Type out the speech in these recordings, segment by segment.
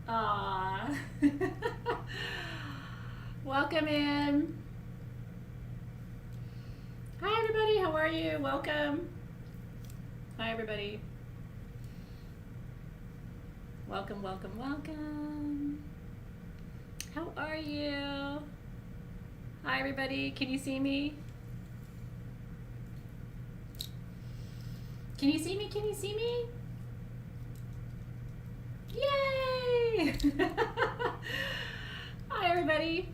Aww. Welcome in. Hi everybody, how are you? Welcome. Hi everybody. Welcome, welcome, welcome. How are you? Hi everybody, can you see me? Can you see me? Can you see me? Yay! Hi everybody.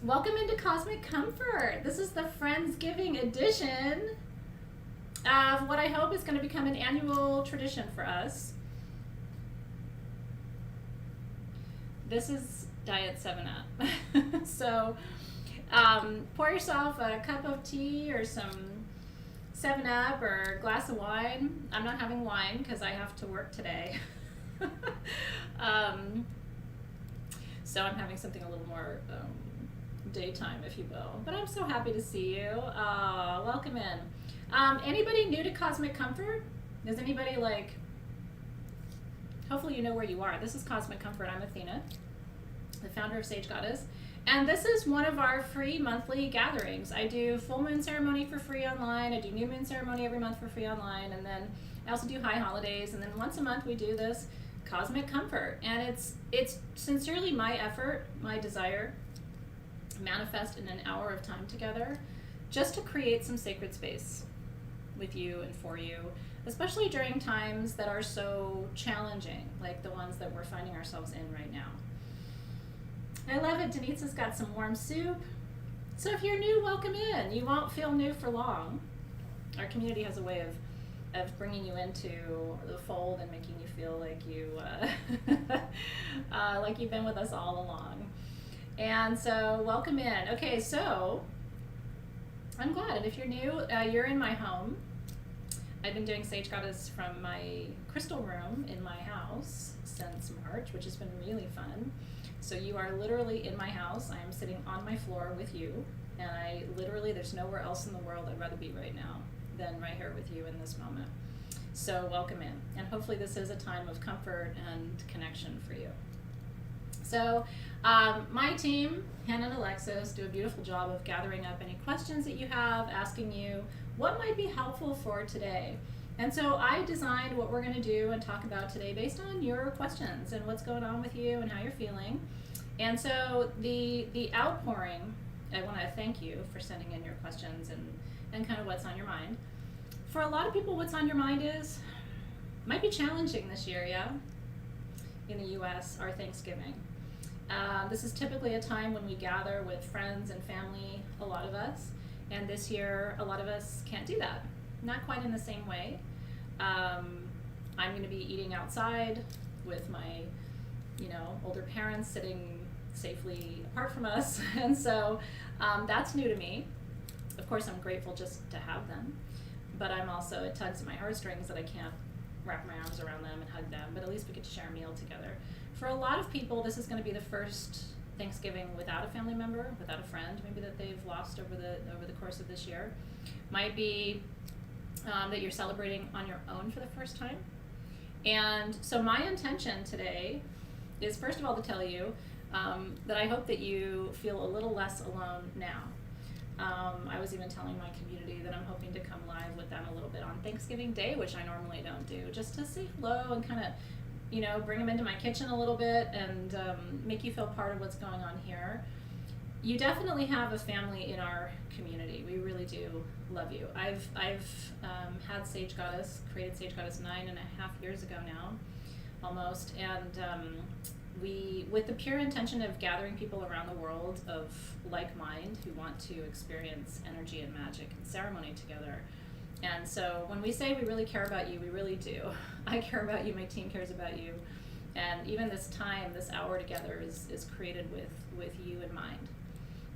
Welcome into Cosmic Comfort. This is the Friendsgiving edition of what I hope is going to become an annual tradition for us. This is Diet 7-Up. So pour yourself a cup of tea or some 7-Up or a glass of wine. I'm not having wine because I have to work today. So I'm having something a little more daytime, if you will. But I'm so happy to see you. Welcome in. Anybody new to Cosmic Comfort? Does anybody hopefully you know where you are. This is Cosmic Comfort. I'm Athena, the founder of Sage Goddess. And this is one of our free monthly gatherings. I do full moon ceremony for free online. I do new moon ceremony every month for free online. And then I also do high holidays. And then once a month we do this Cosmic Comfort. And it's sincerely my effort, my desire to manifest in an hour of time together just to create some sacred space with you and for you, especially during times that are so challenging, like the ones that we're finding ourselves in right now. I love it. Denitsa's got some warm soup. So if you're new, welcome in. You won't feel new for long. Our community has a way of bringing you into the fold and making you feel like like you've been with us all along. And so welcome in. Okay, so I'm glad. And if you're new, you're in my home. I've been doing Sage Goddess from my crystal room in my house since March, which has been really fun. So you are literally in my house. I am sitting on my floor with you, and there's nowhere else in the world I'd rather be right now than right here with you in this moment. So welcome in, and hopefully this is a time of comfort and connection for you. So my team, Hannah and Alexis, do a beautiful job of gathering up any questions that you have, asking you what might be helpful for today. And so I designed what we're going to do and talk about today based on your questions and what's going on with you and how you're feeling. And so the outpouring, I want to thank you for sending in your questions and kind of what's on your mind. For a lot of people, what's on your mind might be challenging this year, yeah? In the US, our Thanksgiving. This is typically a time when we gather with friends and family, a lot of us. And this year, a lot of us can't do that. Not quite in the same way. I'm going to be eating outside with my, older parents sitting safely apart from us. And so that's new to me. Of course, I'm grateful just to have them. But it tugs at my heartstrings that I can't wrap my arms around them and hug them. But at least we get to share a meal together. For a lot of people, this is going to be the first Thanksgiving without a family member, without a friend, maybe that they've lost over the course of this year. Might be that you're celebrating on your own for the first time. And so my intention today is, first of all, to tell you that I hope that you feel a little less alone now. I was even telling my community that I'm hoping to come live with them a little bit on Thanksgiving Day, which I normally don't do, just to say hello and kind of bring them into my kitchen a little bit and make you feel part of what's going on here. You definitely have a family in our community. We really do love you. I've had Sage Goddess, created Sage Goddess 9.5 years ago now, almost, and we, with the pure intention of gathering people around the world of like mind who want to experience energy and magic and ceremony together. And so when we say we really care about you, we really do. I care about you, my team cares about you. And even this time, this hour together is created with you in mind,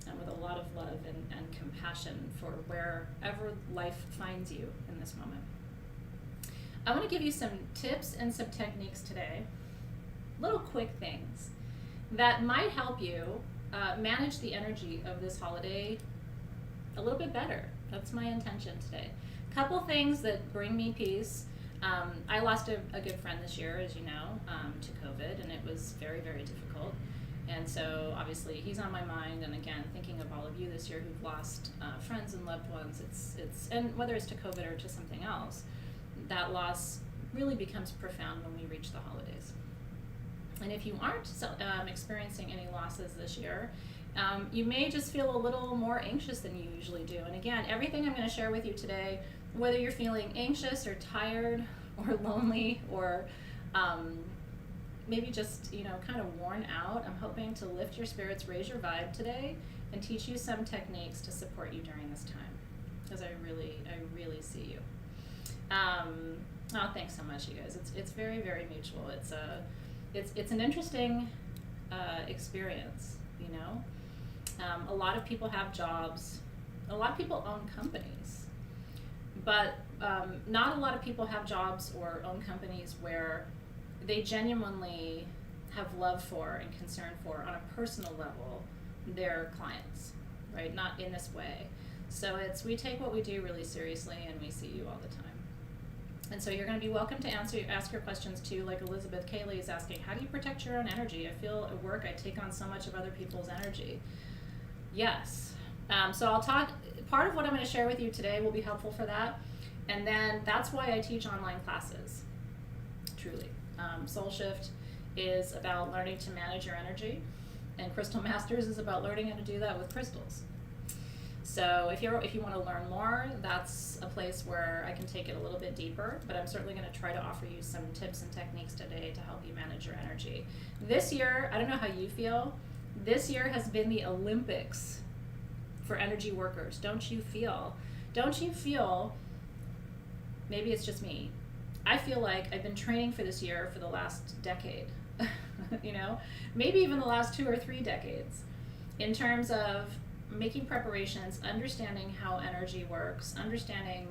and with a lot of love and compassion for wherever life finds you in this moment. I want to give you some tips and some techniques today, little quick things that might help you manage the energy of this holiday a little bit better. That's my intention today. Couple things that bring me peace. I lost a good friend this year, as you know, to COVID, and it was very, very difficult. And so obviously he's on my mind, and again, thinking of all of you this year who've lost friends and loved ones, it's and whether it's to COVID or to something else, that loss really becomes profound when we reach the holidays. And if you aren't experiencing any losses this year, you may just feel a little more anxious than you usually do. And again, everything I'm going to share with you today, whether you're feeling anxious or tired or lonely or maybe just, kind of worn out, I'm hoping to lift your spirits, raise your vibe today, and teach you some techniques to support you during this time, because I really see you. Oh, thanks so much, you guys. It's very, very mutual. It's an interesting experience, A lot of people have jobs. A lot of people own companies, but not a lot of people have jobs or own companies where they genuinely have love for and concern for, on a personal level, their clients, right? Not in this way. So we take what we do really seriously, and we see you all the time. And so you're going to be welcome to ask your questions too, like Elizabeth Cayley is asking, how do you protect your own energy? I feel at work I take on so much of other people's energy. Yes. So I'll talk, part of what I'm going to share with you today will be helpful for that. And then that's why I teach online classes, truly. Soul Shift is about learning to manage your energy, and Crystal Masters is about learning how to do that with crystals. So if you want to learn more, that's a place where I can take it a little bit deeper, but I'm certainly going to try to offer you some tips and techniques today to help you manage your energy. This year, I don't know how you feel, this year has been the Olympics for energy workers. Don't you feel, maybe it's just me, I feel like I've been training for this year for the last decade, maybe even the last 2 or 3 decades, in terms of making preparations, understanding how energy works, understanding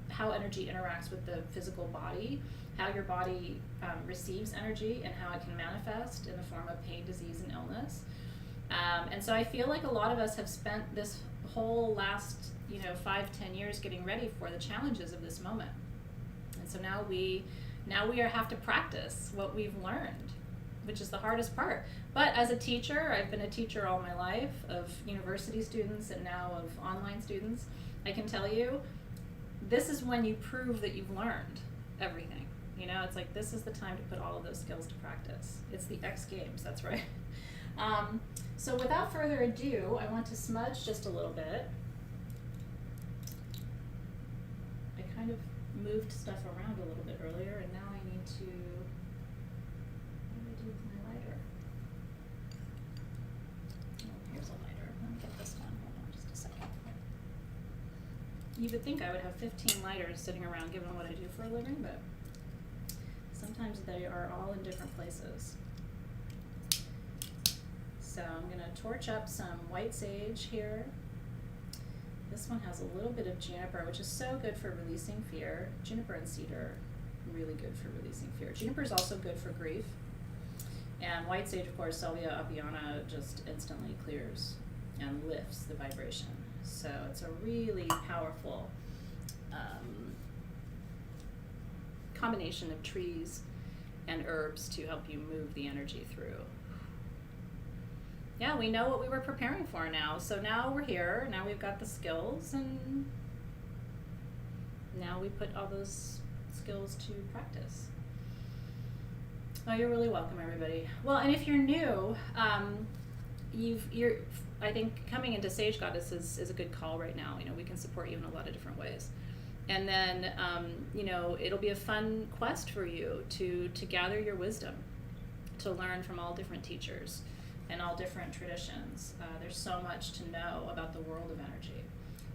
how energy interacts with the physical body, how your body receives energy, and how it can manifest in the form of pain, disease, and illness. And so I feel like a lot of us have spent this whole last 5-10 years getting ready for the challenges of this moment. And so now we have to practice what we've learned, which is the hardest part. But as a teacher, I've been a teacher all my life, of university students and now of online students, I can tell you, this is when you prove that you've learned everything. It's like, this is the time to put all of those skills to practice. It's the X Games, that's right. So without further ado, I want to smudge just a little bit. I kind of moved stuff around a little bit earlier, and now I need to, what do I do with my lighter? Oh, here's a lighter. Let me get this one. Hold on just a second. You would think I would have 15 lighters sitting around given what I do for a living, but sometimes they are all in different places. So I'm going to torch up some white sage here. This one has a little bit of juniper, which is so good for releasing fear. Juniper and cedar, really good for releasing fear. Juniper is also good for grief. And white sage, of course, Salvia apiana, just instantly clears and lifts the vibration. So it's a really powerful combination of trees and herbs to help you move the energy through. Yeah, we know what we were preparing for now. So now we're here, now we've got the skills, and now we put all those skills to practice. Oh, you're really welcome, everybody. Well, and if you're new, I think coming into Sage Goddess is a good call right now. We can support you in a lot of different ways. And then, it'll be a fun quest for you to gather your wisdom, to learn from all different teachers and all different traditions. There's so much to know about the world of energy.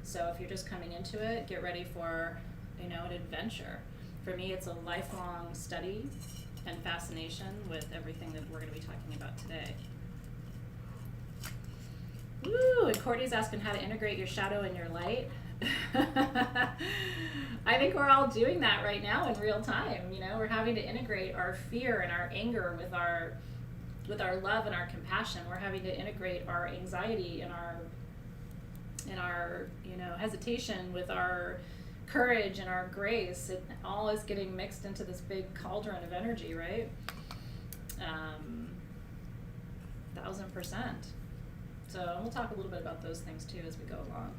So if you're just coming into it, get ready for, an adventure. For me, it's a lifelong study and fascination with everything that we're going to be talking about today. Woo! And Courtney's asking how to integrate your shadow and your light. I think we're all doing that right now in real time. We're having to integrate our fear and our anger with our love and our compassion. We're having to integrate our anxiety and our hesitation with our courage and our grace, it all is getting mixed into this big cauldron of energy, right? 1000%. So we'll talk a little bit about those things too as we go along.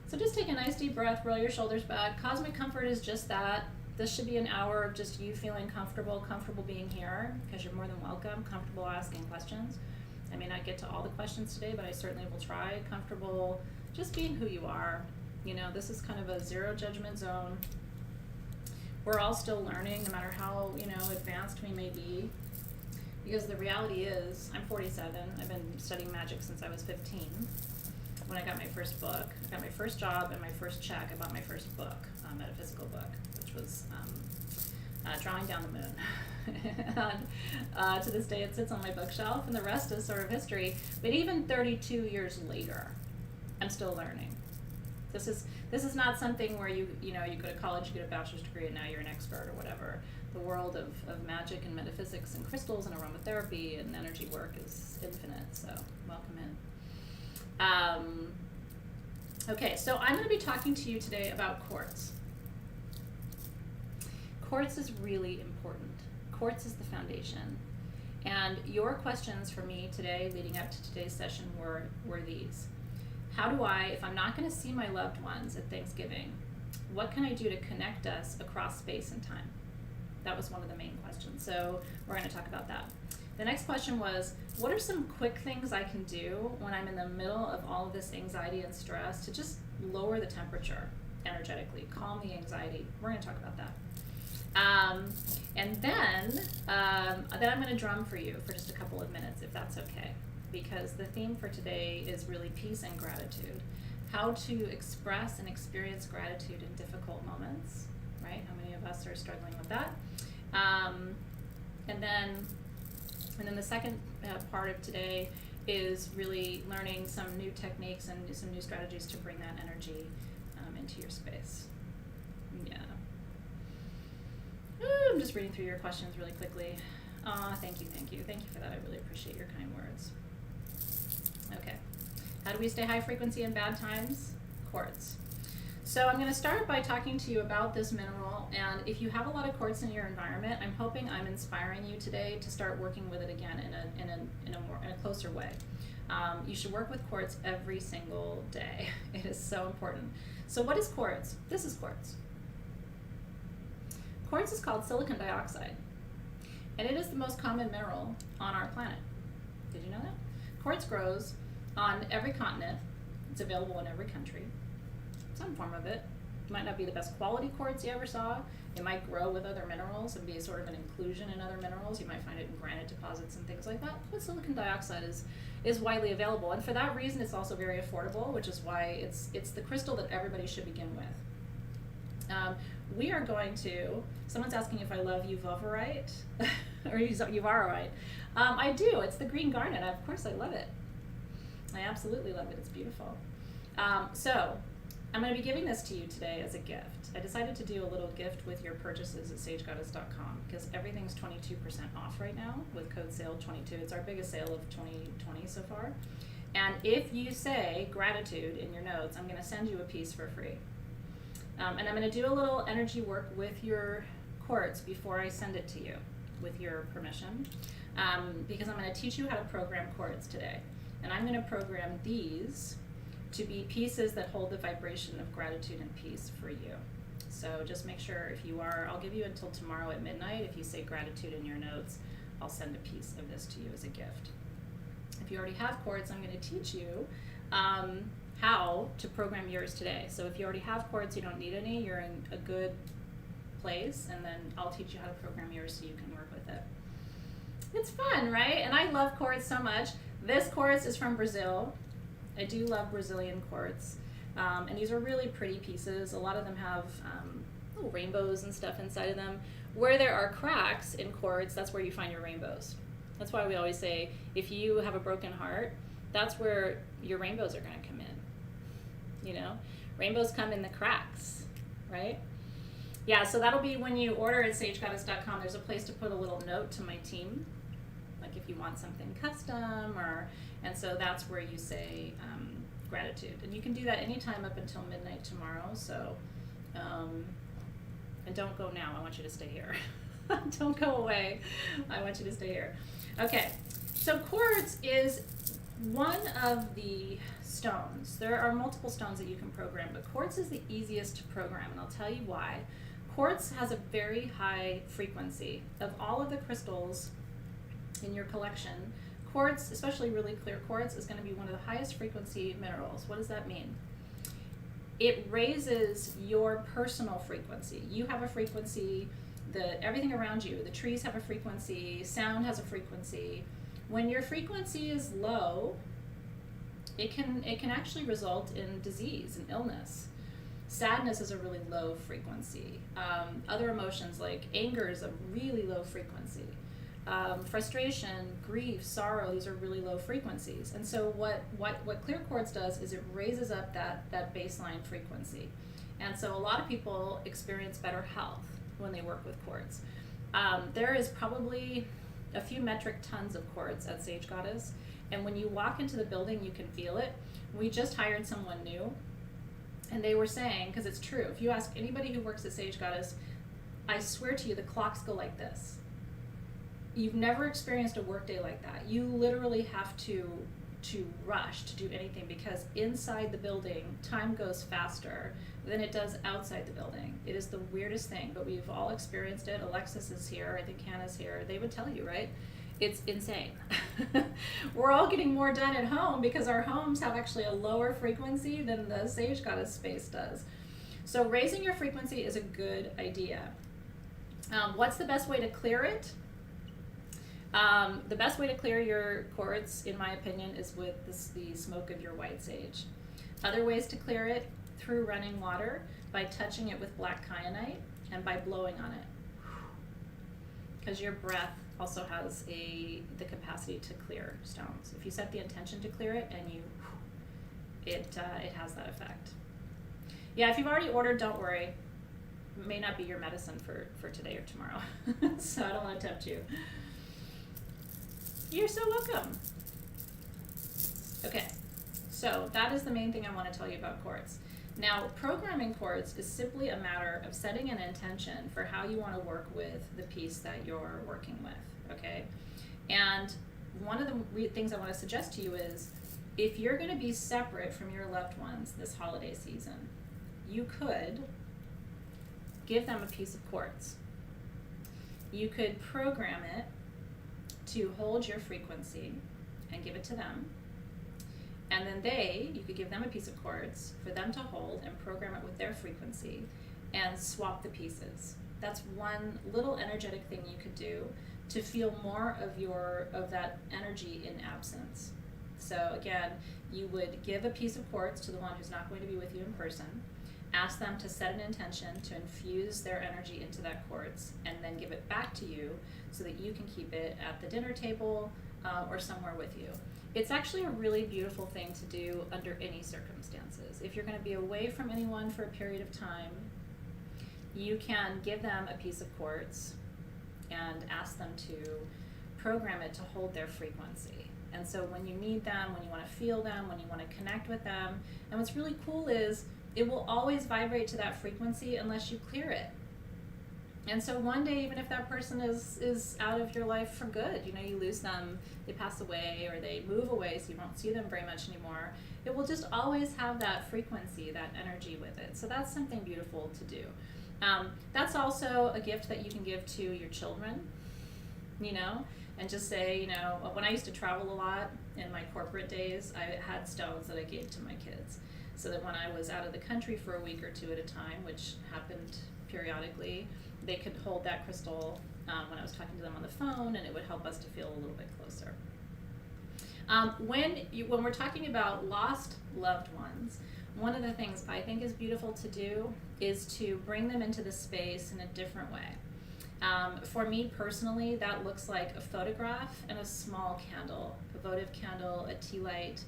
So just take a nice deep breath, roll your shoulders back. Cosmic comfort is just that. This should be an hour of just you feeling comfortable being here, because you're more than welcome, comfortable asking questions. I may not get to all the questions today, but I certainly will try. Comfortable just being who you are. You know, this is kind of a zero judgment zone. We're all still learning, no matter how, you know, advanced we may be. Because the reality is, I'm 47. I've been studying magic since I was 15. When I got my first book, I got my first job and my first check. I bought my first book, a metaphysical book, which was Drawing Down the Moon. And to this day, it sits on my bookshelf, and the rest is sort of history. But even 32 years later, I'm still learning. This is not something where you go to college, you get a bachelor's degree, and now you're an expert or whatever. The world of magic and metaphysics and crystals and aromatherapy and energy work is infinite. So welcome in. Okay, so I'm going to be talking to you today about quartz. Quartz is really important. Quartz is the foundation. And your questions for me today, leading up to today's session, were these. How do I, if I'm not going to see my loved ones at Thanksgiving, what can I do to connect us across space and time? That was one of the main questions. So we're going to talk about that. The next question was, what are some quick things I can do when I'm in the middle of all of this anxiety and stress to just lower the temperature energetically, calm the anxiety? We're going to talk about that. And then I'm going to drum for you for just a couple of minutes, if that's okay, because the theme for today is really peace and gratitude. How to express and experience gratitude in difficult moments, right? How many of us are struggling with that? And then the second part of today is really learning some new techniques and some new strategies to bring that energy into your space. Yeah. Ooh, I'm just reading through your questions really quickly. Thank you for that. I really appreciate your kind words. Okay. How do we stay high frequency in bad times? Quartz. So I'm going to start by talking to you about this mineral, and if you have a lot of quartz in your environment, I'm hoping I'm inspiring you today to start working with it again in a closer way. You should work with quartz every single day. It is so important. So what is quartz? This is quartz. Quartz is called silicon dioxide, and it is the most common mineral on our planet. Did you know that? Quartz grows on every continent. It's available in every country. Some form of it. It might not be the best quality quartz you ever saw. It might grow with other minerals and be sort of an inclusion in other minerals. You might find it in granite deposits and things like that. But silicon dioxide is widely available, and for that reason, it's also very affordable, which is why it's the crystal that everybody should begin with. We are going to. Someone's asking if I love uvavorite or uvarorite. I do. It's the green garnet. Of course, I love it. I absolutely love it. It's beautiful. So I'm going to be giving this to you today as a gift. I decided to do a little gift with your purchases at sagegoddess.com because everything's 22% off right now with code SALE22. It's our biggest sale of 2020 so far. And if you say gratitude in your notes, I'm going to send you a piece for free. And I'm going to do a little energy work with your quartz before I send it to you with your permission, because I'm going to teach you how to program quartz today. And I'm going to program these to be pieces that hold the vibration of gratitude and peace for you. So just make sure if you are, I'll give you until tomorrow at midnight. If you say gratitude in your notes, I'll send a piece of this to you as a gift. If you already have quartz, I'm going to teach you how to program yours today. So if you already have quartz, you don't need any, you're in a good place, and then I'll teach you how to program yours so you can work with it. It's fun, right? And I love quartz so much. This quartz is from Brazil. I do love Brazilian quartz. And these are really pretty pieces. A lot of them have little rainbows and stuff inside of them. Where there are cracks in quartz, that's where you find your rainbows. That's why we always say, if you have a broken heart, that's where your rainbows are going to come in. You know, rainbows come in the cracks, right? Yeah, so that'll be when you order at sagegoddess.com. There's a place to put a little note to my team, like if you want something custom, and so that's where you say gratitude. And you can do that anytime up until midnight tomorrow, so And don't go now. I want you to stay here. Don't go away. I want you to stay here. Okay, so quartz is one of the stones. There are multiple stones that you can program, but quartz is the easiest to program, and I'll tell you why. Quartz has a very high frequency. Of all of the crystals in your collection, quartz, especially really clear quartz, is going to be one of the highest frequency minerals. What does that mean? It raises your personal frequency. You have a frequency, everything around you, the trees have a frequency, sound has a frequency. When your frequency is low, it can actually result in disease and illness. Sadness is a really low frequency. Other emotions like anger is a really low frequency. Frustration, grief, sorrow, these are really low frequencies. And so what clear quartz does is it raises up that baseline frequency. And so a lot of people experience better health when they work with quartz. There is probably a few metric tons of quartz at Sage Goddess, and when you walk into the building, you can feel it. We just hired someone new, and they were saying, because it's true, if you ask anybody who works at Sage Goddess, I swear to you, the clocks go like this. You've never experienced a workday like that. You literally have to rush to do anything, because inside the building, time goes faster than it does outside the building. It is the weirdest thing, but we've all experienced it. Alexis is here, I think Hannah's here. They would tell you, right? It's insane. We're all getting more done at home because our homes have actually a lower frequency than the Sage Goddess space does. So raising your frequency is a good idea. What's the best way to clear it? The best way to clear your quartz, in my opinion, is with the smoke of your white sage. Other ways to clear it: through running water, by touching it with black kyanite, and by blowing on it. Because your breath also has the capacity to clear stones. If you set the intention to clear it and it has that effect. Yeah, if you've already ordered, don't worry. It may not be your medicine for today or tomorrow. So I don't want to tempt you. You're so welcome. Okay, so that is the main thing I want to tell you about quartz. Now, programming quartz is simply a matter of setting an intention for how you want to work with the piece that you're working with, okay? And one of the things I want to suggest to you is, if you're going to be separate from your loved ones this holiday season, you could give them a piece of quartz. You could program it to hold your frequency and give it to them. And then you could give them a piece of quartz for them to hold and program it with their frequency and swap the pieces. That's one little energetic thing you could do to feel more of that energy in absence. So again, you would give a piece of quartz to the one who's not going to be with you in person, ask them to set an intention to infuse their energy into that quartz, and then give it back to you so that you can keep it at the dinner table or somewhere with you. It's actually a really beautiful thing to do under any circumstances. If you're going to be away from anyone for a period of time, you can give them a piece of quartz and ask them to program it to hold their frequency. And so when you need them, when you want to feel them, when you want to connect with them, and what's really cool is it will always vibrate to that frequency unless you clear it. And so one day, even if that person is out of your life for good, you lose them, they pass away, or they move away so you won't see them very much anymore, it will just always have that frequency, that energy with it. So that's something beautiful to do. That's also a gift that you can give to your children, and just say, when I used to travel a lot in my corporate days, I had stones that I gave to my kids, so that when I was out of the country for a week or two at a time, which happened periodically, they could hold that crystal when I was talking to them on the phone, and it would help us to feel a little bit closer. When we're talking about lost loved ones, one of the things I think is beautiful to do is to bring them into the space in a different way. For me personally, that looks like a photograph and a small candle, a votive candle, a tea light.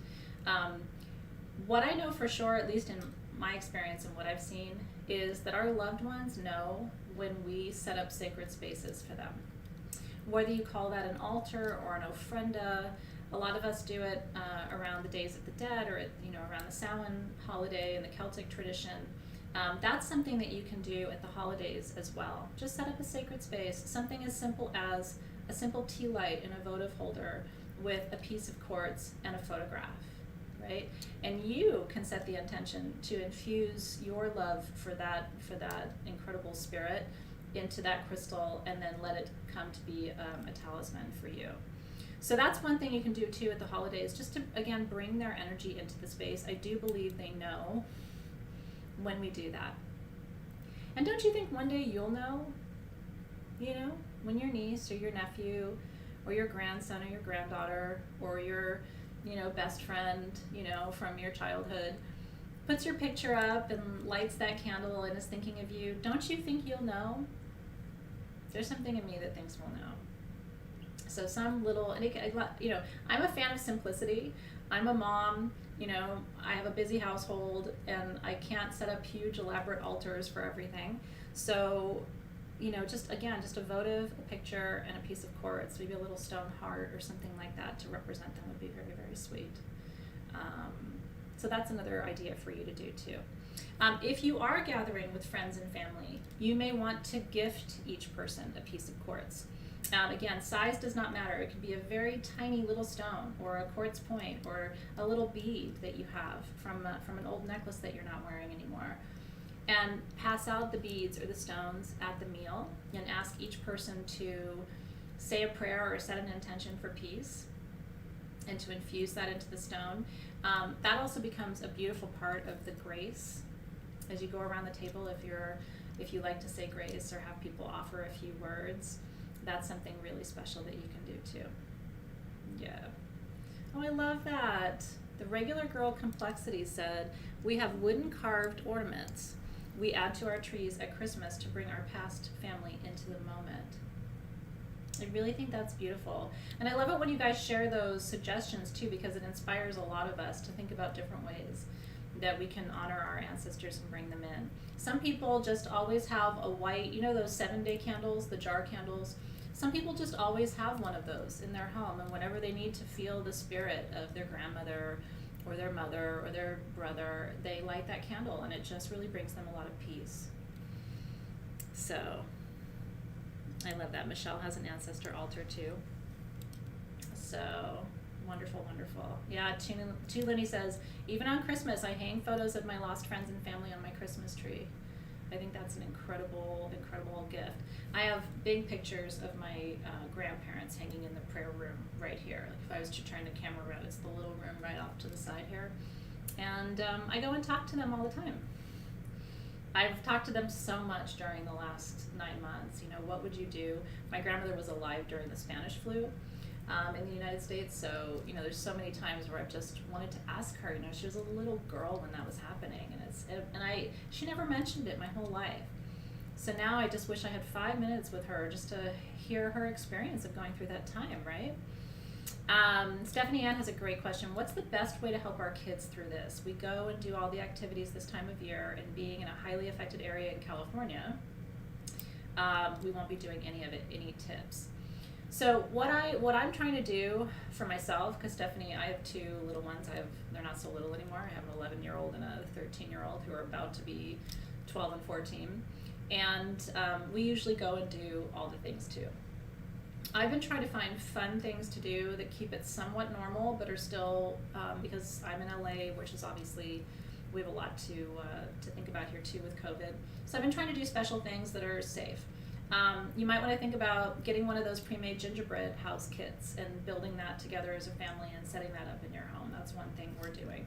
What I know for sure, at least in my experience and what I've seen, is that our loved ones know when we set up sacred spaces for them. Whether you call that an altar or an ofrenda, a lot of us do it around the Days of the Dead, or around the Samhain holiday in the Celtic tradition. That's something that you can do at the holidays as well. Just set up a sacred space, something as simple as a simple tea light in a votive holder with a piece of quartz and a photograph, right? And you can set the intention to infuse your love for that incredible spirit into that crystal, and then let it come to be a talisman for you. So that's one thing you can do too at the holidays, just to, again, bring their energy into the space. I do believe they know when we do that. And don't you think one day you'll know, when your niece or your nephew or your grandson or your granddaughter or your, best friend, from your childhood puts your picture up and lights that candle and is thinking of you, don't you think you'll know? There's something in me that thinks we'll know. So some little, I'm a fan of simplicity. I'm a mom, I have a busy household, and I can't set up huge elaborate altars for everything. So, just a votive, a picture, and a piece of quartz, maybe a little stone heart or something like that to represent them would be very, very sweet. So that's another idea for you to do too. If you are gathering with friends and family, you may want to gift each person a piece of quartz. Again, size does not matter. It could be a very tiny little stone, or a quartz point, or a little bead that you have from an old necklace that you're not wearing anymore. And pass out the beads or the stones at the meal, and ask each person to say a prayer or set an intention for peace, and to infuse that into the stone. That also becomes a beautiful part of the grace as you go around the table. If you like to say grace or have people offer a few words, that's something really special that you can do too. Yeah. Oh, I love that. The Regular Girl Complexity said, we have wooden carved ornaments we add to our trees at Christmas to bring our past family into the moment. I really think that's beautiful. And I love it when you guys share those suggestions too, because it inspires a lot of us to think about different ways that we can honor our ancestors and bring them in. Some people just always have a white, those 7-day candles, the jar candles. Some people just always have one of those in their home, and whenever they need to feel the spirit of their grandmother or their mother or their brother, they light that candle, and it just really brings them a lot of peace. So I love that. Michelle has an ancestor altar too. So wonderful, wonderful. Yeah, Lenny says, even on Christmas, I hang photos of my lost friends and family on my Christmas tree. I think that's an incredible, incredible gift. I have big pictures of my grandparents hanging in the prayer room right here. Like if I was to turn the camera around, it's the little room right off to the side here. And I go and talk to them all the time. I've talked to them so much during the last 9 months. What would you do? My grandmother was alive during the Spanish flu in the United States, so there's so many times where I've just wanted to ask her. She was a little girl when that was happening, and she never mentioned it my whole life. So now I just wish I had 5 minutes with her just to hear her experience of going through that time, right? Stephanie Ann has a great question. What's the best way to help our kids through this? We go and do all the activities this time of year, and being in a highly affected area in California, we won't be doing any of it. Any tips? So what I'm trying to do for myself, because Stephanie, I have 2 little ones. They're not so little anymore. I have an 11-year-old and a 13-year-old who are about to be 12 and 14. And we usually go and do all the things too. I've been trying to find fun things to do that keep it somewhat normal, but are still, because I'm in LA, which is obviously, we have a lot to think about here too with COVID. So I've been trying to do special things that are safe. You might want to think about getting one of those pre-made gingerbread house kits and building that together as a family and setting that up in your home. That's one thing we're doing.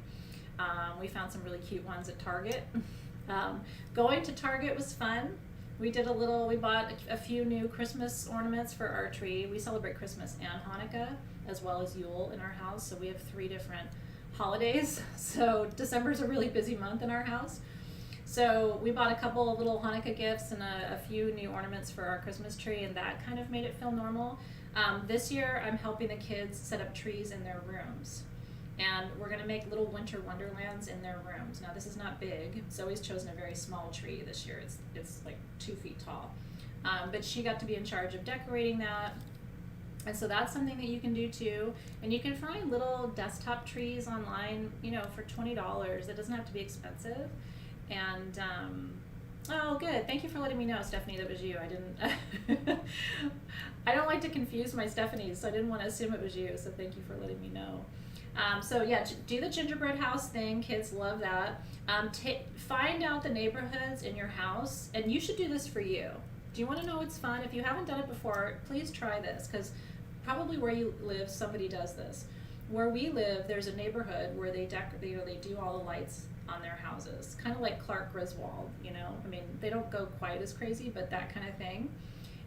We found some really cute ones at Target. Going to Target was fun. We bought a few new Christmas ornaments for our tree. We celebrate Christmas and Hanukkah as well as Yule in our house, so we have 3 different holidays. So December's a really busy month in our house. So we bought a couple of little Hanukkah gifts and a few new ornaments for our Christmas tree, and that kind of made it feel normal. This year I'm helping the kids set up trees in their rooms. And we're going to make little winter wonderlands in their rooms. Now this is not big. Zoe's chosen a very small tree this year. It's like 2 feet tall. But she got to be in charge of decorating that. And so that's something that you can do too. And you can find little desktop trees online, for $20. It doesn't have to be expensive. And oh, good. Thank you for letting me know, Stephanie, that was you. I didn't. I don't like to confuse my Stephanies, so I didn't want to assume it was you. So thank you for letting me know. So yeah, do the gingerbread house thing. Kids love that. Find out the neighborhoods in your house, and you should do this for you. Do you want to know what's fun? If you haven't done it before, please try this, because probably where you live, somebody does this. Where we live, there's a neighborhood where they do all the lights on their houses, kind of like Clark Griswold, you know. I mean, they don't go quite as crazy, but that kind of thing.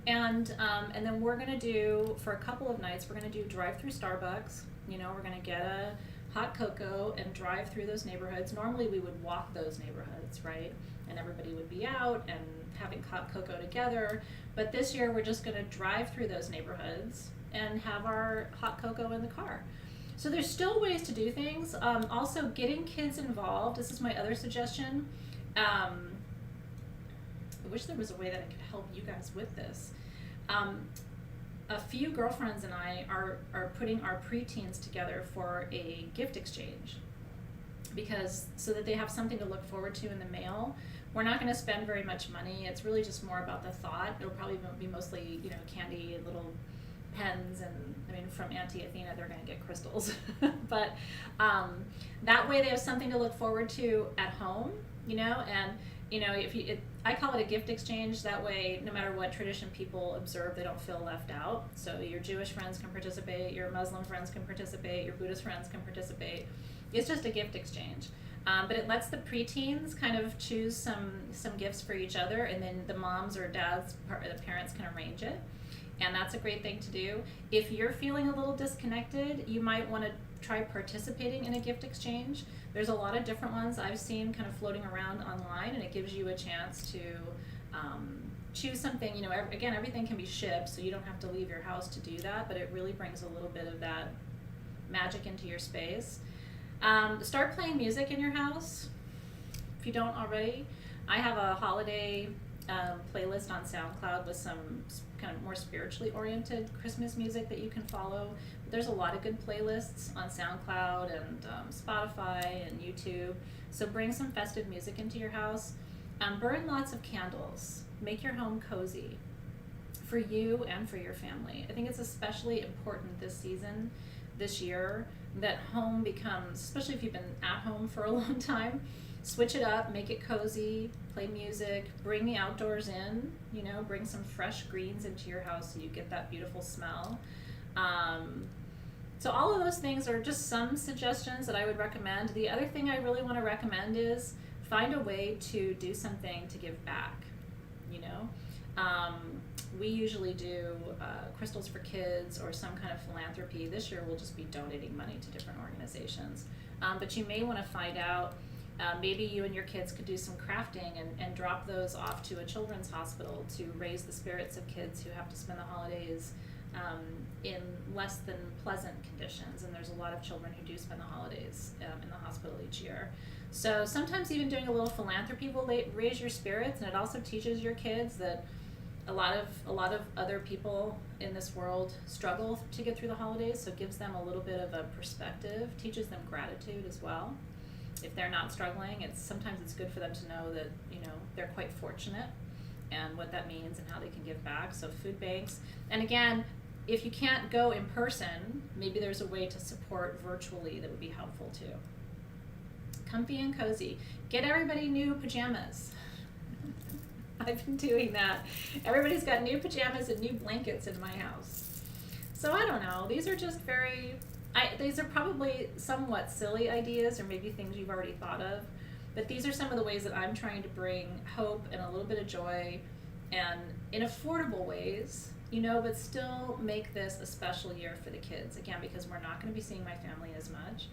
And then we're gonna do, for a couple of nights, we're gonna do drive-through Starbucks. You know, we're gonna get a hot cocoa and drive through those neighborhoods. Normally we would walk those neighborhoods, right? And everybody would be out and having hot cocoa together. But this year we're just gonna drive through those neighborhoods and have our hot cocoa in the car. So there's still ways to do things. Also, getting kids involved. This is my other suggestion. I wish there was a way that I could help you guys with this. A few girlfriends and I are putting our preteens together for a gift exchange, because so that they have something to look forward to in the mail. We're not going to spend very much money. It's really just more about the thought. It'll probably be mostly, you know, candy and little pens, and I mean, from Auntie Athena they're going to get crystals. But that way they have something to look forward to at home, you know. And you know, I call it a gift exchange. That way, no matter what tradition people observe, they don't feel left out. So your Jewish friends can participate, your Muslim friends can participate, your Buddhist friends can participate. It's just a gift exchange. But it lets the preteens kind of choose some gifts for each other, and then the moms or dads, the parents can arrange it. And that's a great thing to do. If you're feeling a little disconnected, you might want to try participating in a gift exchange. There's a lot of different ones I've seen kind of floating around online, and it gives you a chance to choose something. You know, again, everything can be shipped, so you don't have to leave your house to do that, but it really brings a little bit of that magic into your space. Start playing music in your house, if you don't already. I have a holiday playlist on SoundCloud with some kind of more spiritually oriented Christmas music that you can follow. There's a lot of good playlists on SoundCloud and Spotify and YouTube. So bring some festive music into your house. Burn lots of candles. Make your home cozy for you and for your family. I think it's especially important this season, this year, that home becomes, especially if you've been at home for a long time, switch it up, make it cozy, play music, bring the outdoors in, you know, bring some fresh greens into your house so you get that beautiful smell. So all of those things are just some suggestions that I would recommend. The other thing I really want to recommend is find a way to do something to give back, you know. We usually do crystals for kids or some kind of philanthropy. This year we'll just be donating money to different organizations. But you may want to find out, maybe you and your kids could do some crafting and drop those off to a children's hospital to raise the spirits of kids who have to spend the holidays in less than pleasant conditions. And there's a lot of children who do spend the holidays in the hospital each year. So sometimes even doing a little philanthropy will raise your spirits, and it also teaches your kids that a lot of other people in this world struggle to get through the holidays, so it gives them a little bit of a perspective, teaches them gratitude as well. If they're not struggling, sometimes it's good for them to know that, you know, they're quite fortunate and what that means and how they can give back. So food banks. And again, if you can't go in person, maybe there's a way to support virtually that would be helpful too. Comfy and cozy. Get everybody new pajamas. I've been doing that. Everybody's got new pajamas and new blankets in my house. So I don't know. These are just these are probably somewhat silly ideas, or maybe things you've already thought of, but these are some of the ways that I'm trying to bring hope and a little bit of joy, and in affordable ways, you know, but still make this a special year for the kids. Again, because we're not going to be seeing my family as much.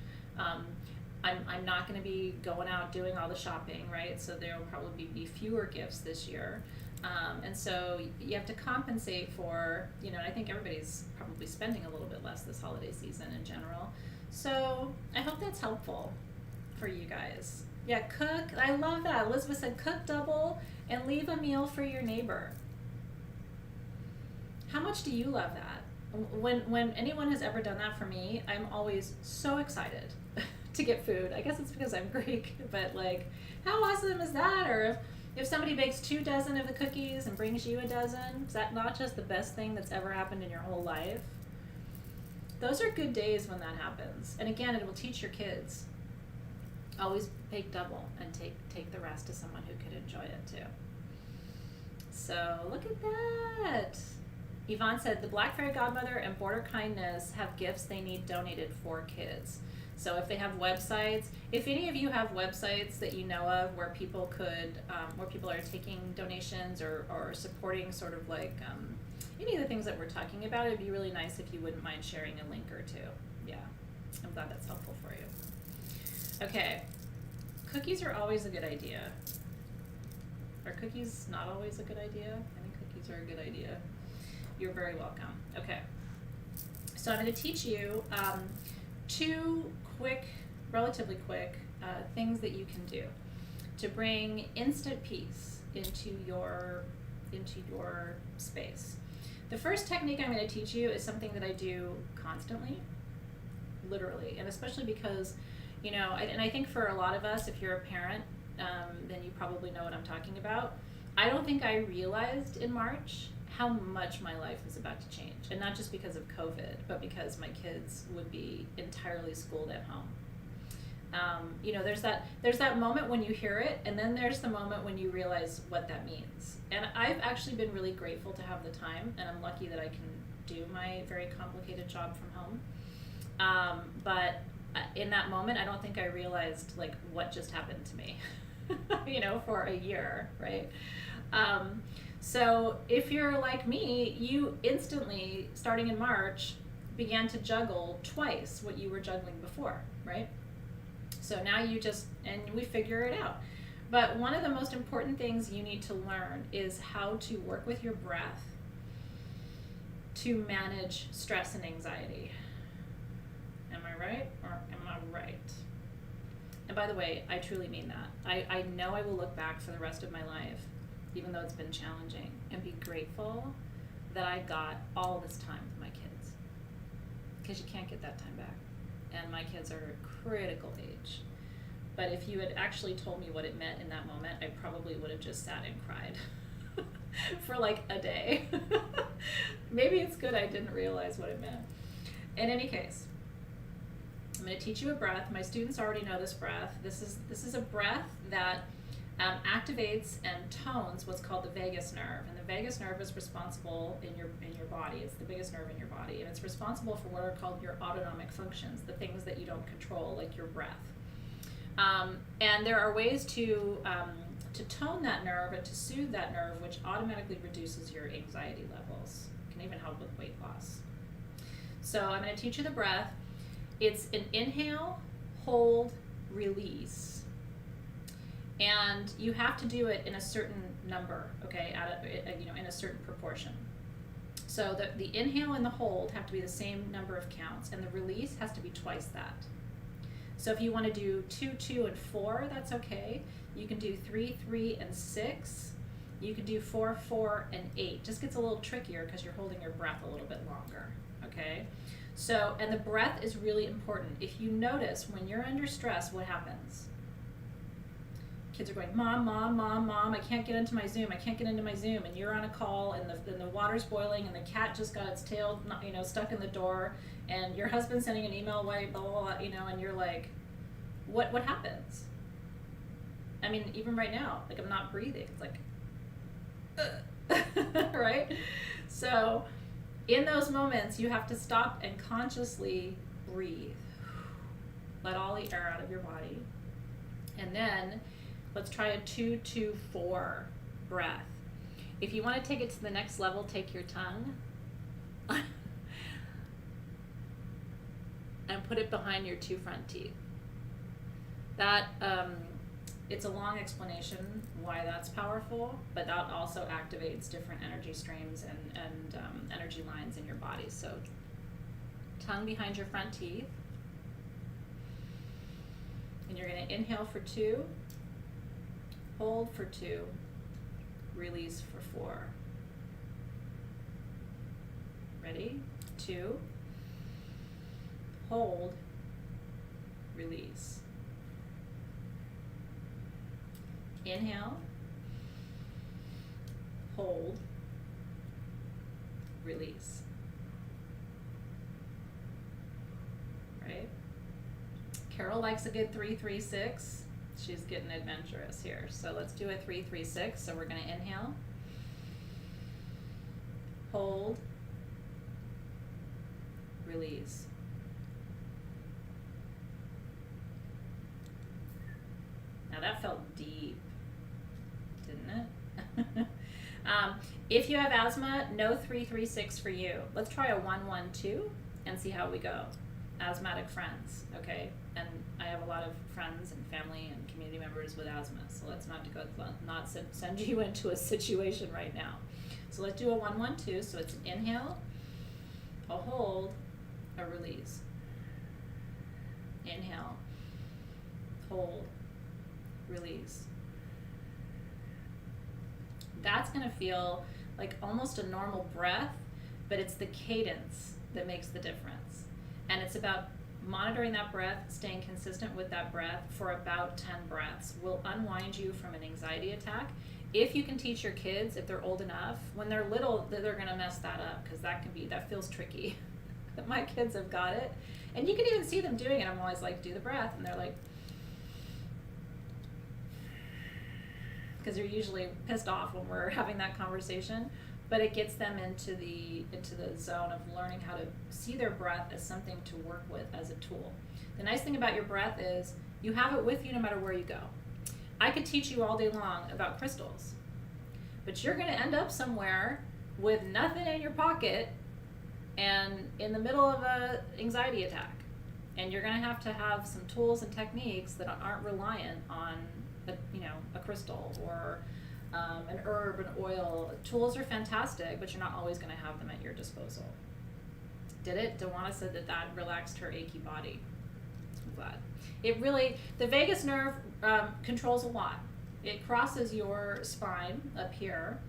I'm not going to be going out doing all the shopping, right? So there will probably be fewer gifts this year. And so you have to compensate for, you know, and I think everybody's probably spending a little bit less this holiday season in general. So I hope that's helpful for you guys. Yeah, cook. I love that. Elizabeth said cook double and leave a meal for your neighbor. How much do you love that? When anyone has ever done that for me, I'm always so excited to get food. I guess it's because I'm Greek, but like, how awesome is that? Or if somebody bakes 2 dozen of the cookies and brings you a dozen, is that not just the best thing that's ever happened in your whole life? Those are good days when that happens. And again, it will teach your kids. Always bake double and take the rest to someone who could enjoy it too. So look at that. Yvonne said, the Black Fairy Godmother and Border Kindness have gifts they need donated for kids. So if they have websites, if any of you have websites that you know of where people could, where people are taking donations or supporting sort of like any of the things that we're talking about, it'd be really nice if you wouldn't mind sharing a link or two. Yeah, I'm glad that's helpful for you. Okay, cookies are always a good idea. Are cookies not always a good idea? I think cookies are a good idea. You're very welcome. Okay, so I'm going to teach you 2 quick, relatively quick things that you can do to bring instant peace into your space. The first technique I'm going to teach you is something that I do constantly, literally, and especially because, you know, and I think for a lot of us, if you're a parent, then you probably know what I'm talking about. I don't think I realized in March how much my life was about to change, and not just because of COVID, but because my kids would be entirely schooled at home. You know, there's that moment when you hear it, and then there's the moment when you realize what that means. And I've actually been really grateful to have the time, and I'm lucky that I can do my very complicated job from home. But in that moment, I don't think I realized like what just happened to me, you know, for a year, right? So if you're like me, you instantly, starting in March, began to juggle twice what you were juggling before, right? So now you just, and we figure it out. But one of the most important things you need to learn is how to work with your breath to manage stress and anxiety. Am I right, or am I right? And by the way, I truly mean that. I know I will look back for the rest of my life, even though it's been challenging, and be grateful that I got all this time with my kids. Because you can't get that time back. And my kids are a critical age. But if you had actually told me what it meant in that moment, I probably would have just sat and cried for like a day. Maybe it's good I didn't realize what it meant. In any case, I'm going to teach you a breath. My students already know this breath. This is a breath that activates and tones what's called the vagus nerve, and the vagus nerve is responsible in your body. It's the biggest nerve in your body, and it's responsible for what are called your autonomic functions, the things that you don't control, like your breath. And there are ways to tone that nerve and to soothe that nerve, which automatically reduces your anxiety levels. It can even help with weight loss. So I'm going to teach you the breath. It's an inhale, hold, release. And you have to do it in a certain number, okay, in a certain proportion. So the inhale and the hold have to be the same number of counts, and the release has to be twice that. So if you want to do 2, 2, and 4, that's okay. You can do 3, 3, and 6. You can do 4, 4, and 8. Just gets a little trickier because you're holding your breath a little bit longer, okay? So, and the breath is really important. If you notice, when you're under stress, what happens? Kids are going, Mom, Mom, Mom, Mom, I can't get into my Zoom, I can't get into my Zoom, and you're on a call, and the water's boiling, and the cat just got its tail, stuck in the door, and your husband's sending an email away, blah, blah, blah, and you're like, what happens? I mean, even right now, like, I'm not breathing, it's like, right? So, in those moments, you have to stop and consciously breathe. Let all the air out of your body, and then let's try a 2, 2, 4 breath. If you want to take it to the next level, take your tongue and put it behind your 2 front teeth. That, it's a long explanation why that's powerful, but that also activates different energy streams and energy lines in your body. So tongue behind your front teeth. And you're going to inhale for 2. Hold for 2, release for 4. Ready? 2, hold, release. Inhale, hold, release. Right? Carol likes a good 3-3-6. She's getting adventurous here. So let's do a 3-3-6. So we're going to inhale, hold, release. Now that felt deep, didn't it? If you have asthma, no 3-3-6 for you. Let's try a 1-1-2 and see how we go. Asthmatic friends, okay? And I have a lot of friends and family and community members with asthma, so let's not send you into a situation right now. So let's do a 1-1-2. So it's an inhale, a hold, a release. Inhale, hold, release. That's going to feel like almost a normal breath, but it's the cadence that makes the difference. And it's about monitoring that breath, staying consistent with that breath for about 10 breaths will unwind you from an anxiety attack. If you can teach your kids, if they're old enough, when they're little, they're going to mess that up because that feels tricky. My kids have got it. And you can even see them doing it. I'm always like, do the breath. And they're like, because they're usually pissed off when we're having that conversation, but it gets them into the zone of learning how to see their breath as something to work with as a tool. The nice thing about your breath is you have it with you no matter where you go. I could teach you all day long about crystals, but you're going to end up somewhere with nothing in your pocket and in the middle of an anxiety attack, and you're going to have some tools and techniques that aren't reliant on a crystal or an herb, an oil. Tools are fantastic, but you're not always going to have them at your disposal. Did it? Dewana said that relaxed her achy body. I'm glad. It really, the vagus nerve controls a lot. It crosses your spine up here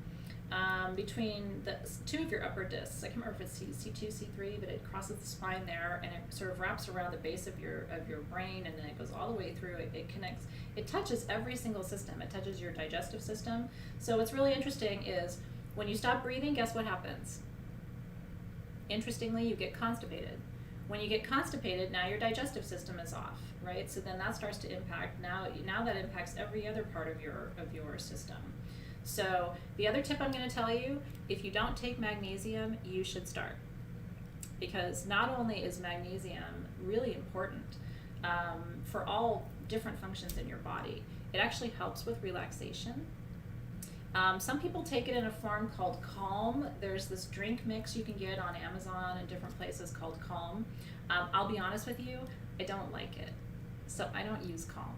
between the two of your upper discs. I can't remember if it's C2, C3, but it crosses the spine there, and it sort of wraps around the base of your brain, and then it goes all the way through. It connects. It touches every single system. It touches your digestive system. So what's really interesting is when you stop breathing, guess what happens? Interestingly, you get constipated. When you get constipated, now your digestive system is off, right? So then that starts to impact, now that impacts every other part of your system. So the other tip I'm going to tell you, if you don't take magnesium, you should start. Because not only is magnesium really important for all different functions in your body, it actually helps with relaxation. Some people take it in a form called Calm. There's this drink mix you can get on Amazon and different places called Calm. I'll be honest with you, I don't like it. So I don't use Calm.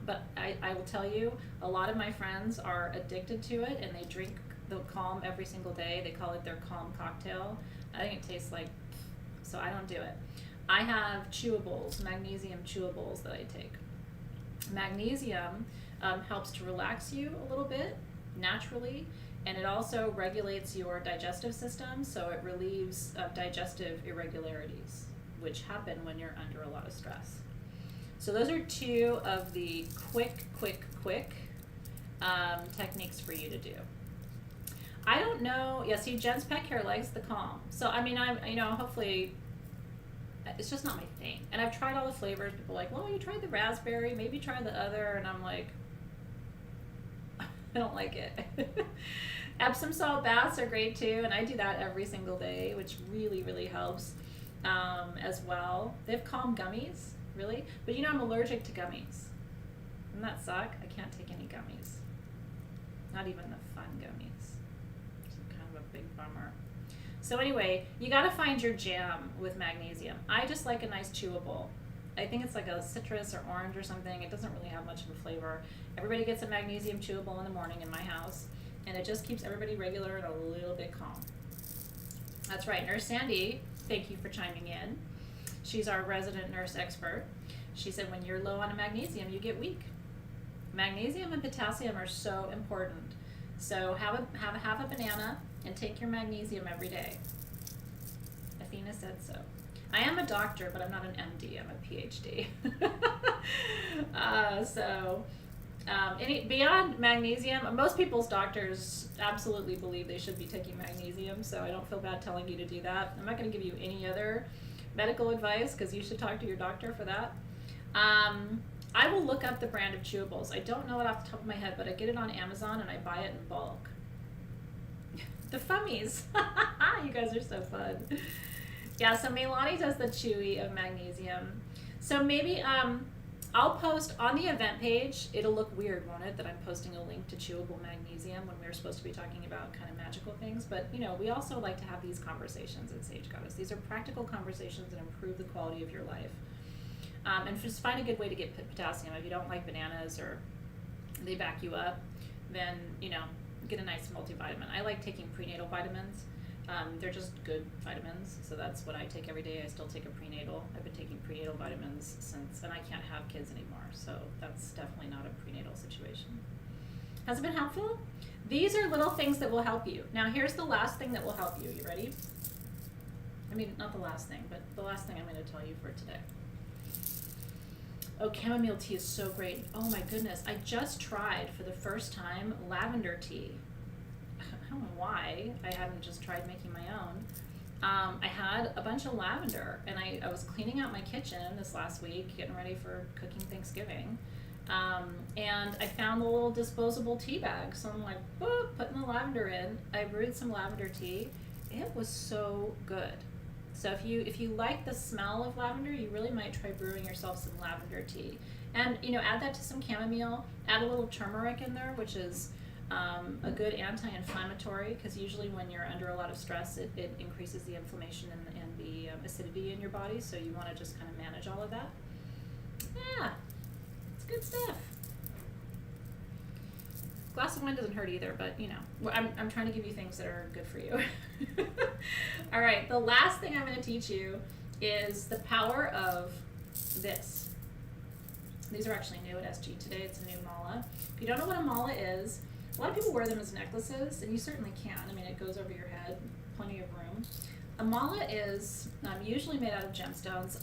But I will tell you, a lot of my friends are addicted to it and they drink the Calm every single day. They call it their Calm cocktail. I think it tastes like, so I don't do it. I have chewables, magnesium chewables that I take. Magnesium helps to relax you a little bit naturally, and it also regulates your digestive system, so it relieves digestive irregularities, which happen when you're under a lot of stress. So those are two of the quick techniques for you to do. I don't know. Yeah, see, Jen's pet care likes the Calm. So I mean, hopefully, it's just not my thing. And I've tried all the flavors. People are like, well, you tried the raspberry, maybe try the other, and I'm like, I don't like it. Epsom salt baths are great too, and I do that every single day, which really, really helps as well. They have Calm gummies, really, but I'm allergic to gummies. Doesn't that suck? I can't take any gummies. Not even the fun gummies. It's kind of a big bummer. So anyway, you got to find your jam with magnesium. I just like a nice chewable. I think it's like a citrus or orange or something. It doesn't really have much of a flavor. Everybody gets a magnesium chewable in the morning in my house, and it just keeps everybody regular and a little bit calm. That's right. Nurse Sandy, thank you for chiming in. She's our resident nurse expert. She said when you're low on a magnesium, you get weak. Magnesium and potassium are so important. So have a banana and take your magnesium every day. Athena said so. I am a doctor, but I'm not an MD. I'm a PhD. Beyond magnesium, most people's doctors absolutely believe they should be taking magnesium, so I don't feel bad telling you to do that. I'm not going to give you any other medical advice because you should talk to your doctor for that. I will look up the brand of chewables. I don't know it off the top of my head, but I get it on Amazon and I buy it in bulk. The Fummies. You guys are so fun. Yeah, so Meilani does the chewy of magnesium. So maybe I'll post on the event page. It'll look weird, won't it, that I'm posting a link to chewable magnesium when we're supposed to be talking about kind of magical things. But, you know, we also like to have these conversations at Sage Goddess. These are practical conversations that improve the quality of your life. And just find a good way to get potassium. If you don't like bananas or they back you up, then, you know, get a nice multivitamin. I like taking prenatal vitamins. They're just good vitamins, so that's what I take every day. I still take a prenatal. I've been taking prenatal vitamins since, and I can't have kids anymore, so that's definitely not a prenatal situation. Has it been helpful? These are little things that will help you. Now here's the last thing that will help you. You ready? I mean, not the last thing, but the last thing I'm going to tell you for today. Oh, chamomile tea is so great. Oh my goodness, I just tried for the first time lavender tea. I don't know why I hadn't just tried making my own. I had a bunch of lavender, and I was cleaning out my kitchen this last week, getting ready for cooking Thanksgiving, and I found the little disposable tea bag, so I'm like, boop, putting the lavender in. I brewed some lavender tea. It was so good. So if you like the smell of lavender, you really might try brewing yourself some lavender tea. And, you know, add that to some chamomile, add a little turmeric in there, which is a good anti-inflammatory, because usually when you're under a lot of stress, it increases the inflammation and the acidity in your body, so you want to just kind of manage all of that. Yeah, it's good stuff. Glass of wine doesn't hurt either, but you know, I'm trying to give you things that are good for you. All right, the last thing I'm going to teach you is the power of this. These are actually new at SG today. It's a new mala. If you don't know what a mala is, a lot of people wear them as necklaces, and you certainly can. I mean, it goes over your head, plenty of room. A mala is usually made out of gemstones.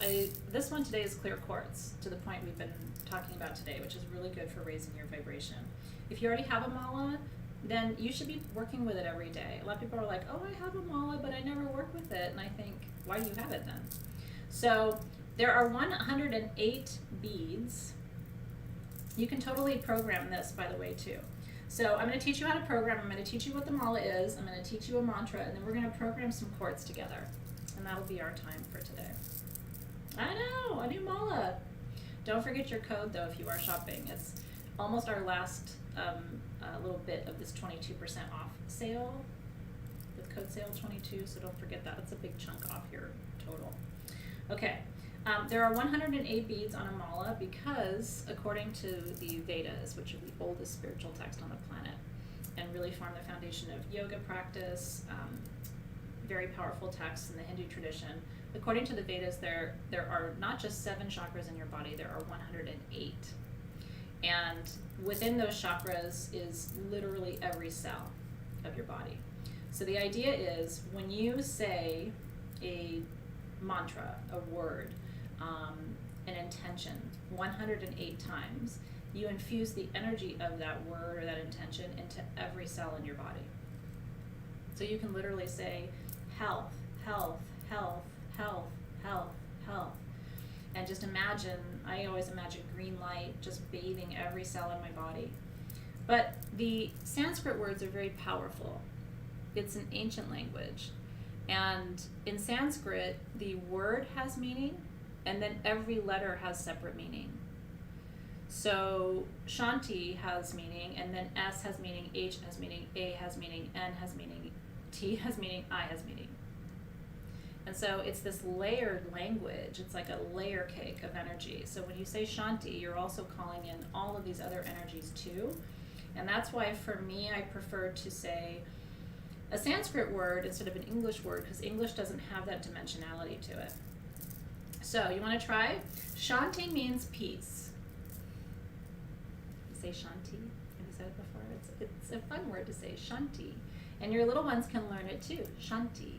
This one today is clear quartz, to the point we've been talking about today, which is really good for raising your vibration. If you already have a mala, then you should be working with it every day. A lot of people are like, oh, I have a mala, but I never work with it. And I think, why do you have it then? So there are 108 beads. You can totally program this, by the way, too. So I'm going to teach you how to program. I'm going to teach you what the mala is. I'm going to teach you a mantra, and then we're going to program some quartz together. And that'll be our time for today. I know, a new mala. Don't forget your code, though, if you are shopping. It's almost our last little bit of this 22% off sale with code sale 22, so don't forget that. It's a big chunk off your total. Okay, there are 108 beads on a mala because, according to the Vedas, which are the oldest spiritual text on the planet, and really form the foundation of yoga practice, very powerful texts in the Hindu tradition. According to the Vedas, there are not just 7 chakras in your body, there are 108. And within those chakras is literally every cell of your body. So the idea is when you say a mantra, a word, an intention 108 times, you infuse the energy of that word or that intention into every cell in your body. So you can literally say health, health, health, health, health, health. And just imagine, I always imagine green light just bathing every cell in my body. But the Sanskrit words are very powerful. It's an ancient language. And in Sanskrit, the word has meaning, and then every letter has separate meaning. So Shanti has meaning, and then S has meaning, H has meaning, A has meaning, N has meaning, T has meaning, I has meaning. And so it's this layered language. It's like a layer cake of energy. So when you say Shanti, you're also calling in all of these other energies too. And that's why for me, I prefer to say a Sanskrit word instead of an English word, because English doesn't have that dimensionality to it. So you want to try? Shanti means peace. You say Shanti. Have you said it before? It's a fun word to say, Shanti. And your little ones can learn it too, Shanti.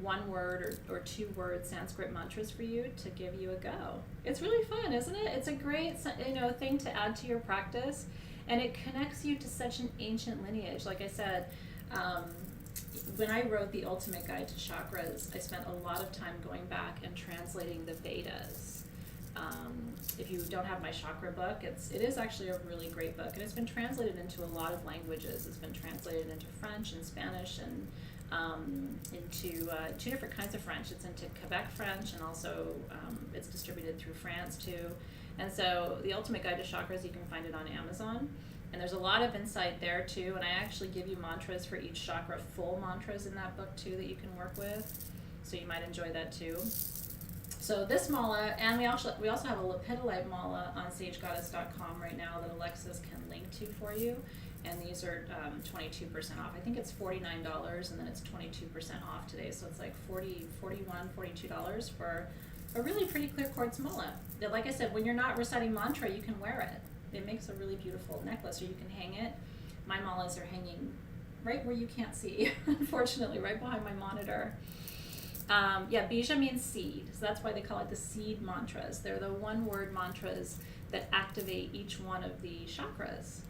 one word or two word Sanskrit mantras for you to give you a go. It's really fun, isn't it? It's a great, thing to add to your practice, and it connects you to such an ancient lineage. Like I said, when I wrote the Ultimate Guide to Chakras, I spent a lot of time going back and translating the Vedas. If you don't have my chakra book, it is actually a really great book, and it's been translated into a lot of languages. It's been translated into French and Spanish, and into two different kinds of French. It's into Quebec French, and also it's distributed through France too. And so the Ultimate Guide to Chakras, you can find it on Amazon. And there's a lot of insight there too. And I actually give you mantras for each chakra, full mantras in that book too that you can work with. So you might enjoy that too. So this mala, and we also have a lepidolite mala on sagegoddess.com right now that Alexis can link to for you. And these are 22% off. I think it's $49, and then it's 22% off today. So it's like $41, $42 for a really pretty clear quartz mala. That, like I said, when you're not reciting mantra, you can wear it. It makes a really beautiful necklace, or you can hang it. My malas are hanging right where you can't see, unfortunately, right behind my monitor. Bija means seed, so that's why they call it the seed mantras. They're the one-word mantras that activate each one of the chakras.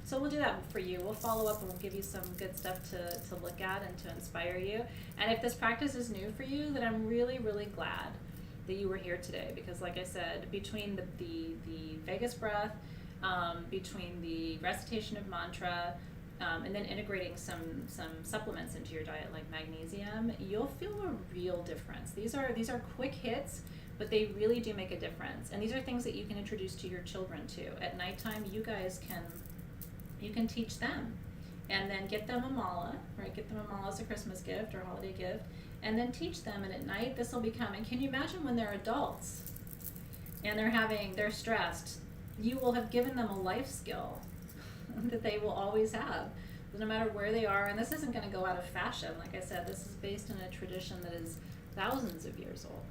So we'll do that for you. We'll follow up and we'll give you some good stuff to look at and to inspire you. And if this practice is new for you, then I'm really, really glad that you were here today, because like I said, between the vagus breath, between the recitation of mantra, and then integrating some supplements into your diet like magnesium, you'll feel a real difference. These are quick hits, but they really do make a difference. And these are things that you can introduce to your children too. At nighttime, you can teach them, and then get them a mala, right? Get them a mala as a Christmas gift or holiday gift, and then teach them. And at night, this will become, and can you imagine when they're adults and they're stressed, you will have given them a life skill that they will always have, no matter where they are. And this isn't going to go out of fashion. Like I said, this is based in a tradition that is thousands of years old,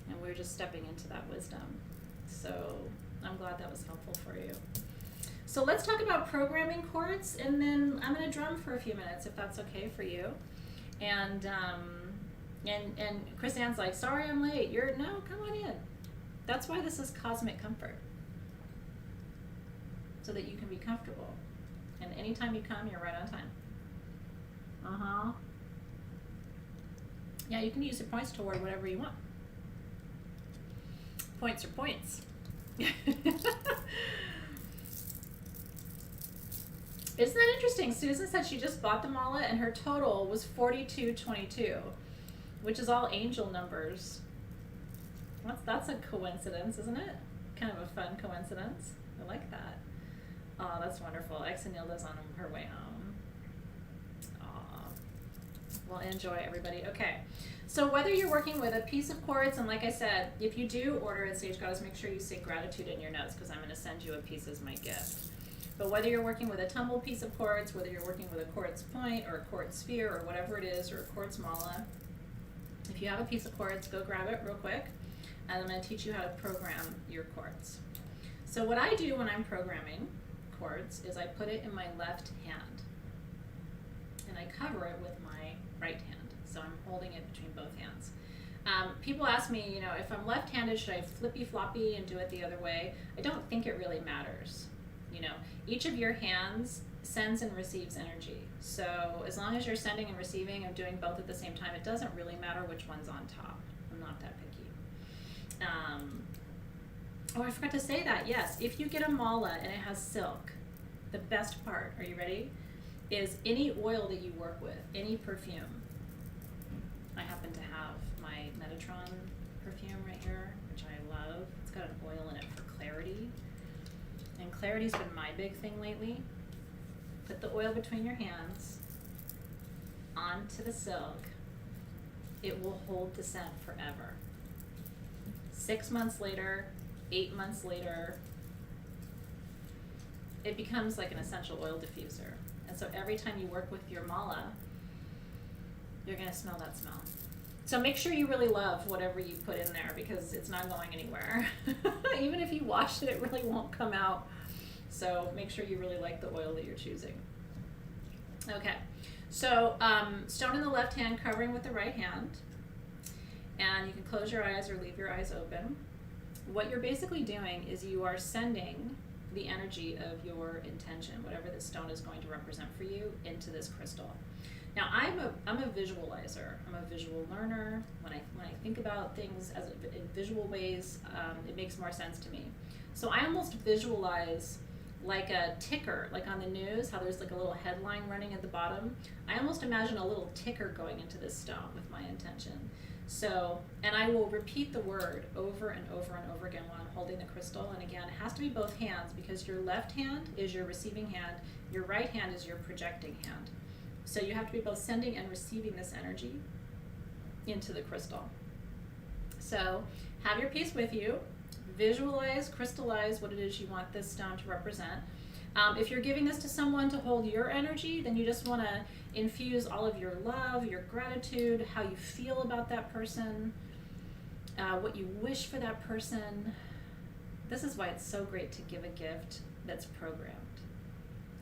and we're just stepping into that wisdom. So I'm glad that was helpful for you. So let's talk about programming quartz, and then I'm going to drum for a few minutes if that's okay for you. And Chris Ann's like, sorry I'm late. No, come on in. That's why this is cosmic comfort, so that you can be comfortable. And anytime you come, you're right on time. Yeah, you can use your points toward whatever you want. Points are points. Isn't that interesting? Susan said she just bought the mala and her total was 4222, which is all angel numbers. That's a coincidence, isn't it? Kind of a fun coincidence. I like that. Oh, that's wonderful. Exanilda's on her way home. Aw. Well, enjoy, everybody. Okay. So whether you're working with a piece of quartz, and like I said, if you do order at Sage Goddess, make sure you say gratitude in your notes, because I'm going to send you a piece as my gift. But whether you're working with a tumbled piece of quartz, whether you're working with a quartz point or a quartz sphere or whatever it is, or a quartz mala, if you have a piece of quartz, go grab it real quick, and I'm going to teach you how to program your quartz. So what I do when I'm programming quartz is I put it in my left hand, and I cover it with my right hand. So I'm holding it between both hands. People ask me, if I'm left-handed, should I flippy-floppy and do it the other way? I don't think it really matters. Each of your hands sends and receives energy. So as long as you're sending and receiving and doing both at the same time, it doesn't really matter which one's on top. I'm not that picky. I forgot to say that, yes, if you get a mala and it has silk, the best part, are you ready, is any oil that you work with, any perfume. I happen to have my Metatron perfume right here, which I love. It's got an oil in it for clarity. And clarity's been my big thing lately. Put the oil between your hands onto the silk. It will hold the scent forever. 6 months later, 8 months later, it becomes like an essential oil diffuser. And so every time you work with your mala, you're going to smell that smell. So make sure you really love whatever you put in there, because it's not going anywhere. Even if you wash it, it really won't come out. So make sure you really like the oil that you're choosing. Okay, So stone in the left hand, covering with the right hand. And you can close your eyes or leave your eyes open. What you're basically doing is you are sending the energy of your intention, whatever this stone is going to represent for you, into this crystal. Now, I'm a visualizer. I'm a visual learner. When I think about things in visual ways, it makes more sense to me. So I almost visualize like a ticker, like on the news, how there's like a little headline running at the bottom. I almost imagine a little ticker going into this stone with my intention. So, and I will repeat the word over and over and over again while I'm holding the crystal. And again, it has to be both hands, because your left hand is your receiving hand, your right hand is your projecting hand. So you have to be both sending and receiving this energy into the crystal. So have your piece with you, visualize, crystallize what it is you want this stone to represent. If you're giving this to someone to hold your energy, then you just want to infuse all of your love, your gratitude, how you feel about that person, what you wish for that person. This is why it's so great to give a gift that's programmed.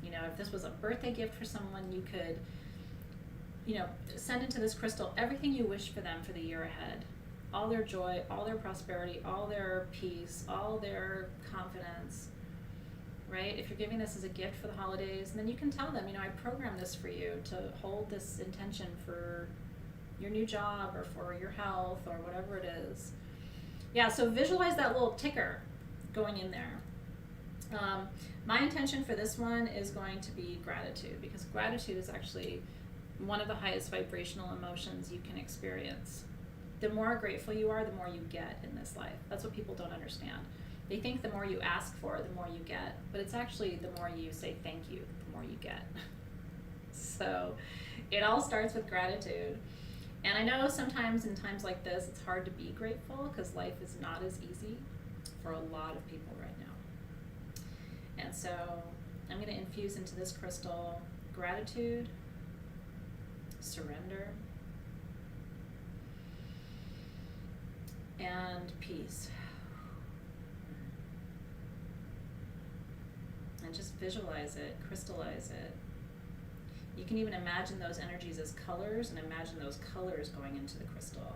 You know, if this was a birthday gift for someone, you could, you know, send into this crystal everything you wish for them for the year ahead. All their joy, all their prosperity, all their peace, all their confidence. Right? If you're giving this as a gift for the holidays, then you can tell them, you know, I programmed this for you to hold this intention for your new job or for your health or whatever it is. Yeah, so visualize that little ticker going in there. My intention for this one is going to be gratitude, because gratitude is actually one of the highest vibrational emotions you can experience. The more grateful you are, the more you get in this life. That's what people don't understand. They think the more you ask for, the more you get, but it's actually the more you say thank you, the more you get. So it all starts with gratitude. And I know sometimes in times like this, it's hard to be grateful because life is not as easy for a lot of people right now. And so I'm going to infuse into this crystal gratitude, surrender, and peace. And just visualize it, crystallize it. You can even imagine those energies as colors and imagine those colors going into the crystal.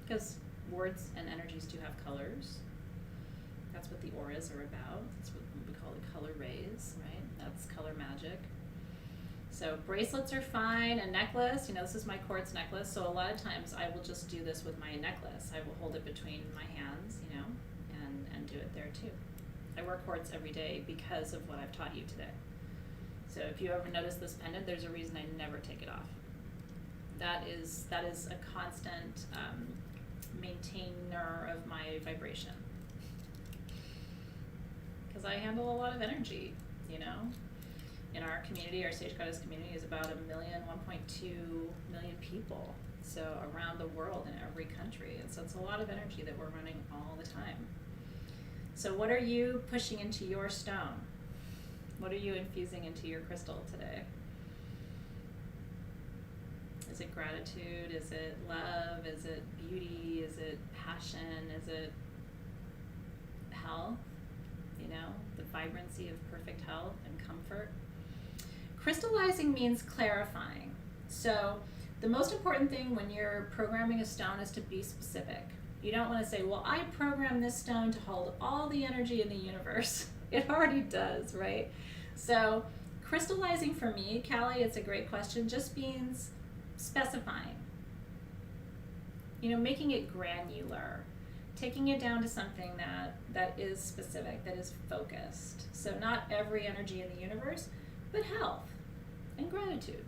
Because words and energies do have colors. That's what the auras are about. That's what we call the color rays, right? That's color magic. So bracelets are fine, a necklace, you know, this is my quartz necklace, so a lot of times I will just do this with my necklace. I will hold it between my hands, you know, and do it there too. I wear quartz every day because of what I've taught you today. So if you ever notice this pendant, there's a reason I never take it off. That is a constant maintainer of my vibration. Because I handle a lot of energy, you know. In our community, our Sage Goddess community is about 1.2 million people. So around the world in every country. And so it's a lot of energy that we're running all the time. So what are you pushing into your stone? What are you infusing into your crystal today? Is it gratitude? Is it love? Is it beauty? Is it passion? Is it health? You know, the vibrancy of perfect health and comfort. Crystallizing means clarifying. So the most important thing when you're programming a stone is to be specific. You don't want to say, well, I programmed this stone to hold all the energy in the universe. It already does, right? So crystallizing for me, Callie, it's a great question, just means specifying. You know, making it granular, taking it down to something that is specific, that is focused. So not every energy in the universe, but health and gratitude.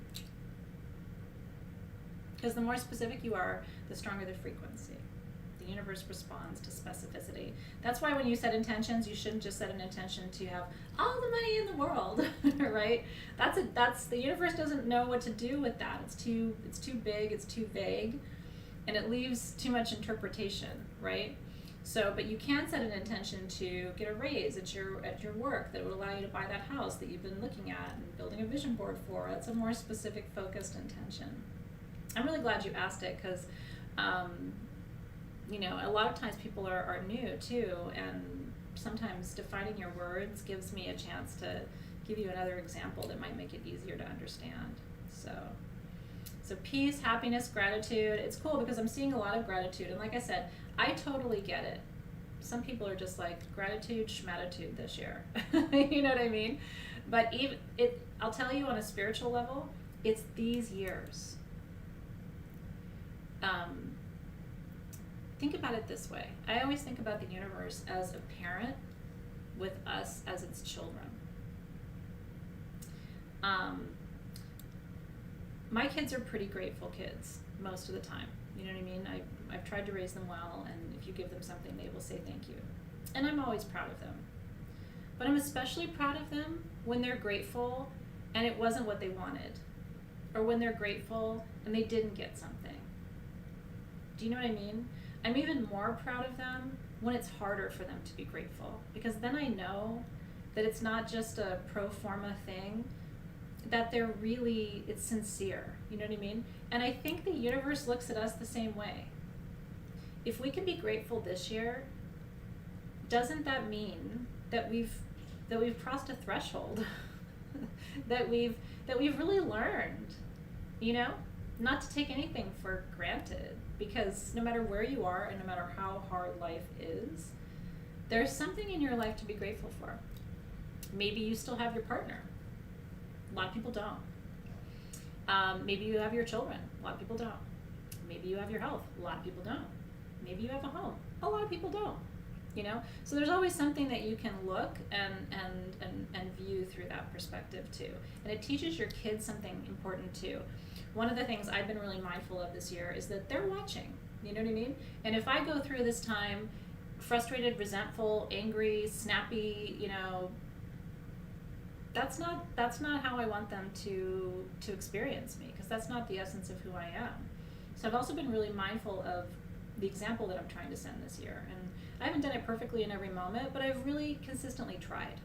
Because the more specific you are, the stronger the frequency. The universe responds to specificity. That's why when you set intentions, you shouldn't just set an intention to have all the money in the world, right? That's the universe doesn't know what to do with that. It's too big, it's too vague, and it leaves too much interpretation, right? So, but you can set an intention to get a raise at your work that will allow you to buy that house that you've been looking at and building a vision board for. That's a more specific, focused intention. I'm really glad you asked it because, you know, a lot of times people are new too, and sometimes defining your words gives me a chance to give you another example that might make it easier to understand. So peace, happiness, gratitude. It's cool because I'm seeing a lot of gratitude. And like I said, I totally get it. Some people are just like, gratitude, schmatitude this year. You know what I mean? But I'll tell you on a spiritual level, it's these years. Think about it this way. I always think about the universe as a parent with us as its children. My kids are pretty grateful kids most of the time. You know what I mean? I've tried to raise them well, and if you give them something, they will say thank you. And I'm always proud of them. But I'm especially proud of them when they're grateful and it wasn't what they wanted. Or when they're grateful and they didn't get something. Do you know what I mean? I'm even more proud of them when it's harder for them to be grateful. Because then I know that it's not just a pro forma thing, that it's sincere. You know what I mean? And I think the universe looks at us the same way. If we can be grateful this year, doesn't that mean that we've crossed a threshold? that we've really learned, you know, not to take anything for granted, because no matter where you are and no matter how hard life is, there's something in your life to be grateful for. Maybe you still have your partner. A lot of people don't. Maybe you have your children. A lot of people don't. Maybe you have your health. A lot of people don't. Maybe you have a home. A lot of people don't. You know, so there's always something that you can look and view through that perspective too. And it teaches your kids something important too. One of the things I've been really mindful of this year is that they're watching. You know what I mean? And if I go through this time frustrated, resentful, angry, snappy, you know, that's not how I want them to experience me, because that's not the essence of who I am. So I've also been really mindful of the example that I'm trying to send this year. And I haven't done it perfectly in every moment, but I've really consistently tried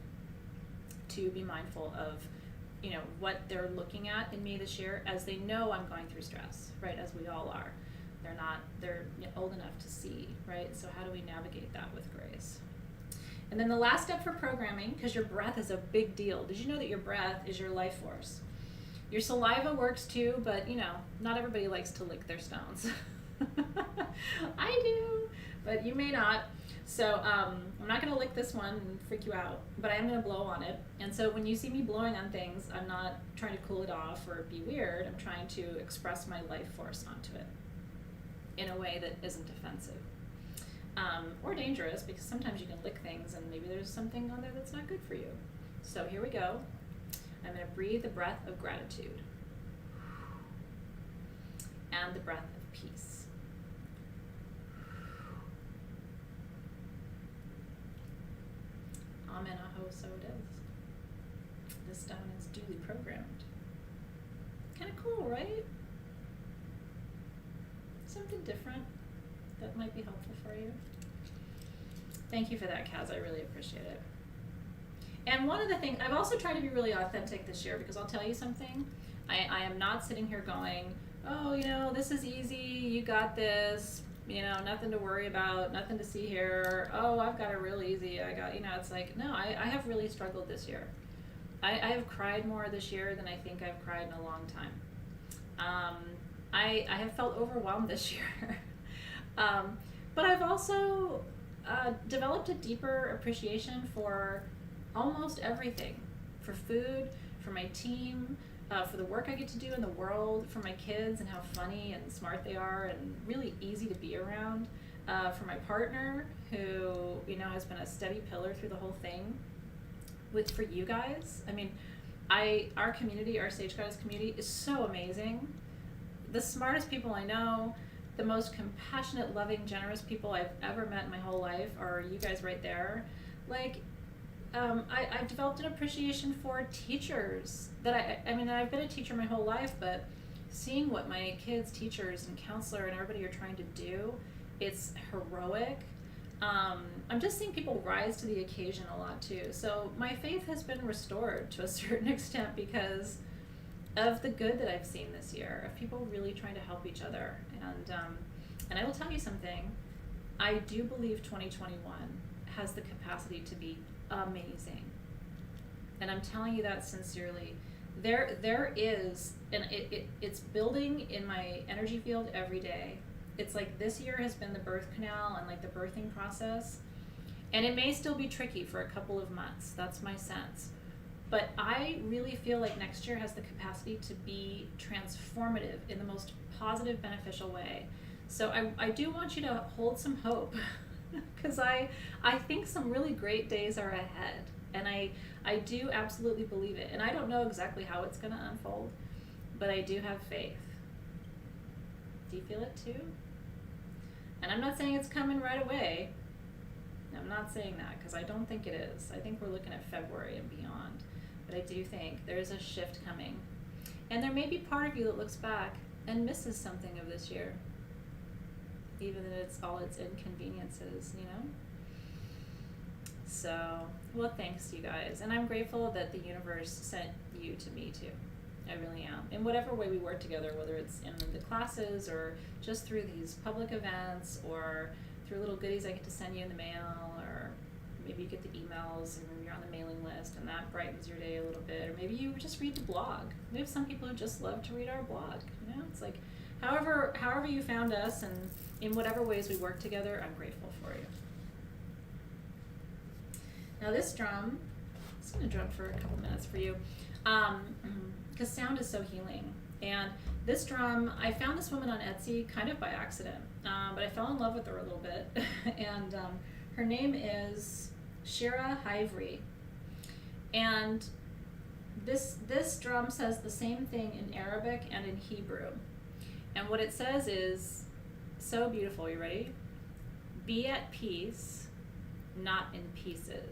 to be mindful of, you know, what they're looking at in me this year, as they know I'm going through stress, right? As we all are. They're old enough to see, right? So how do we navigate that with grace? And then the last step for programming, because your breath is a big deal. Did you know that your breath is your life force? Your saliva works too, but you know, not everybody likes to lick their stones. I do, but you may not. So I'm not going to lick this one and freak you out, but I am going to blow on it. And so when you see me blowing on things, I'm not trying to cool it off or be weird. I'm trying to express my life force onto it in a way that isn't offensive. Or dangerous, because sometimes you can lick things and maybe there's something on there that's not good for you. So here we go. I'm going to breathe the breath of gratitude and the breath of peace. Amen, aho, so it is. This stone is duly programmed. Kind of cool, right? Something different that might be helpful for you. Thank you for that, Kaz. I really appreciate it. And one of the things, I've also tried to be really authentic this year, because I'll tell you something. I am not sitting here going, oh, you know, this is easy, you got this, you know, nothing to worry about, nothing to see here, oh, I've got it real easy, it's like, no, I have really struggled this year. I have cried more this year than I think I've cried in a long time. I have felt overwhelmed this year. But I've also developed a deeper appreciation for almost everything. For food, for my team, for the work I get to do in the world, for my kids and how funny and smart they are and really easy to be around. For my partner, who, you know, has been a steady pillar through the whole thing. For you guys, I mean, our community, our Sage Goddess community is so amazing. The smartest people I know, the most compassionate, loving, generous people I've ever met in my whole life are you guys right there. Like, I've developed an appreciation for teachers that I've been a teacher my whole life, but seeing what my kids, teachers, and counselor and everybody are trying to do, it's heroic. I'm just seeing people rise to the occasion a lot too. So my faith has been restored to a certain extent because of the good that I've seen this year, of people really trying to help each other. And I will tell you something, I do believe 2021 has the capacity to be amazing. and I'm telling you that sincerely. There is, and it's building in my energy field every day. It's like this year has been the birth canal and like the birthing process, and it may still be tricky for a couple of months. That's my sense. But I really feel like next year has the capacity to be transformative in the most positive, beneficial way. So I do want you to hold some hope because I think some really great days are ahead. And I do absolutely believe it. And I don't know exactly how it's going to unfold, but I do have faith. Do you feel it too? And I'm not saying it's coming right away. I'm not saying that because I don't think it is. I think we're looking at February and beyond. But I do think there's a shift coming. And there may be part of you that looks back and misses something of this year, even if it's all its inconveniences, you know? So, well, thanks, you guys. And I'm grateful that the universe sent you to me, too. I really am. In whatever way we work together, whether it's in the classes or just through these public events or through little goodies I get to send you in the mail, or maybe you get the emails and you're on the mailing list and that brightens your day a little bit, or maybe you just read the blog. We have some people who just love to read our blog, you know? It's like, however you found us and in whatever ways we work together, I'm grateful for you. Now this drum, I'm just gonna drum for a couple minutes for you, because sound is so healing. And this drum, I found this woman on Etsy kind of by accident, but I fell in love with her a little bit. And her name is Shira Hivry. And this drum says the same thing in Arabic and in Hebrew. And what it says is so beautiful. You ready? Be at peace, not in pieces.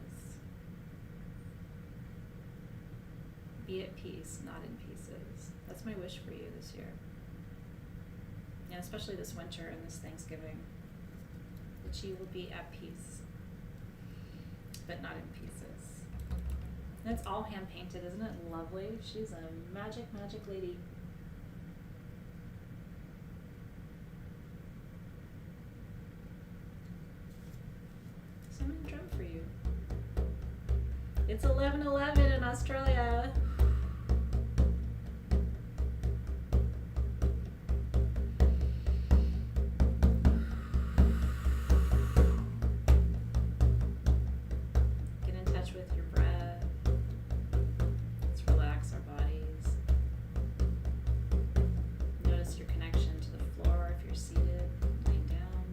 Be at peace, not in pieces. That's my wish for you this year. And especially this winter and this Thanksgiving. That you will be at peace, but not in pieces. And it's all hand painted, isn't it lovely? She's a magic lady. So I'm gonna drum for you. It's 11:11 in Australia. Get in touch with your breath. Let's relax our bodies. Notice your connection to the floor if you're seated, lying down.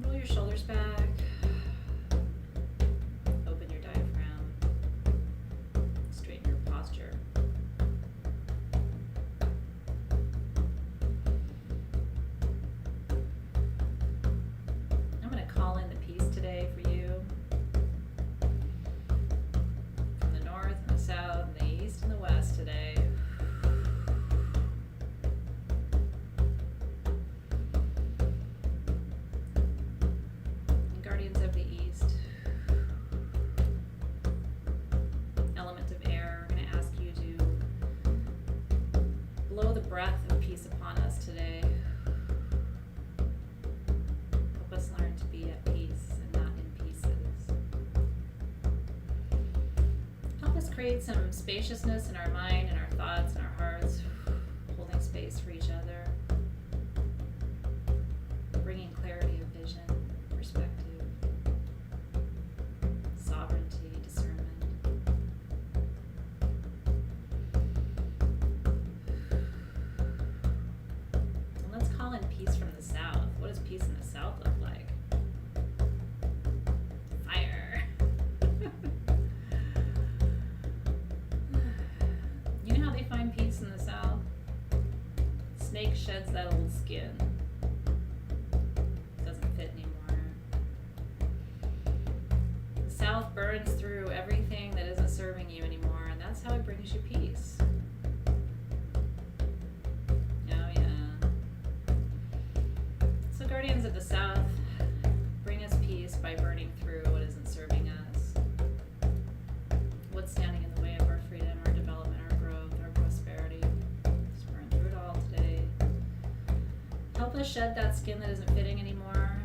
Roll your shoulders back. Breath of peace upon us today. Help us learn to be at peace and not in pieces. Help us create some spaciousness in our mind and our thoughts and our hearts, holding space for each other, bringing clarity of vision, perspective, sovereignty, discernment. Peace from the south. What does peace in the south look like? Fire. You know how they find peace in the south? Snake sheds that old skin. Doesn't fit anymore. The south burns through everything that isn't serving you anymore, and that's how it brings you peace. Guardians of the South, bring us peace by burning through what isn't serving us. What's standing in the way of our freedom, our development, our growth, our prosperity. Just burn through it all today. Help us shed that skin that isn't fitting anymore.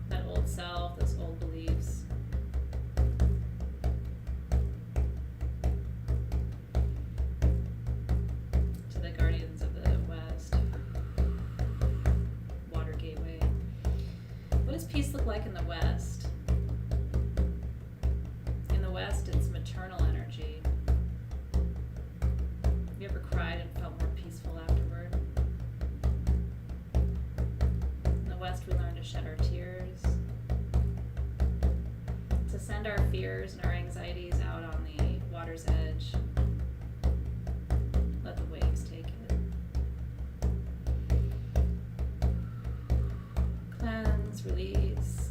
That old self, those old beliefs. like in the West? In the West, it's maternal energy. You ever cried and felt more peaceful afterward? In the West, we learn to shed our tears, to send our fears and our anxieties out on the water's edge. Let the waves take it. Cleanse, release.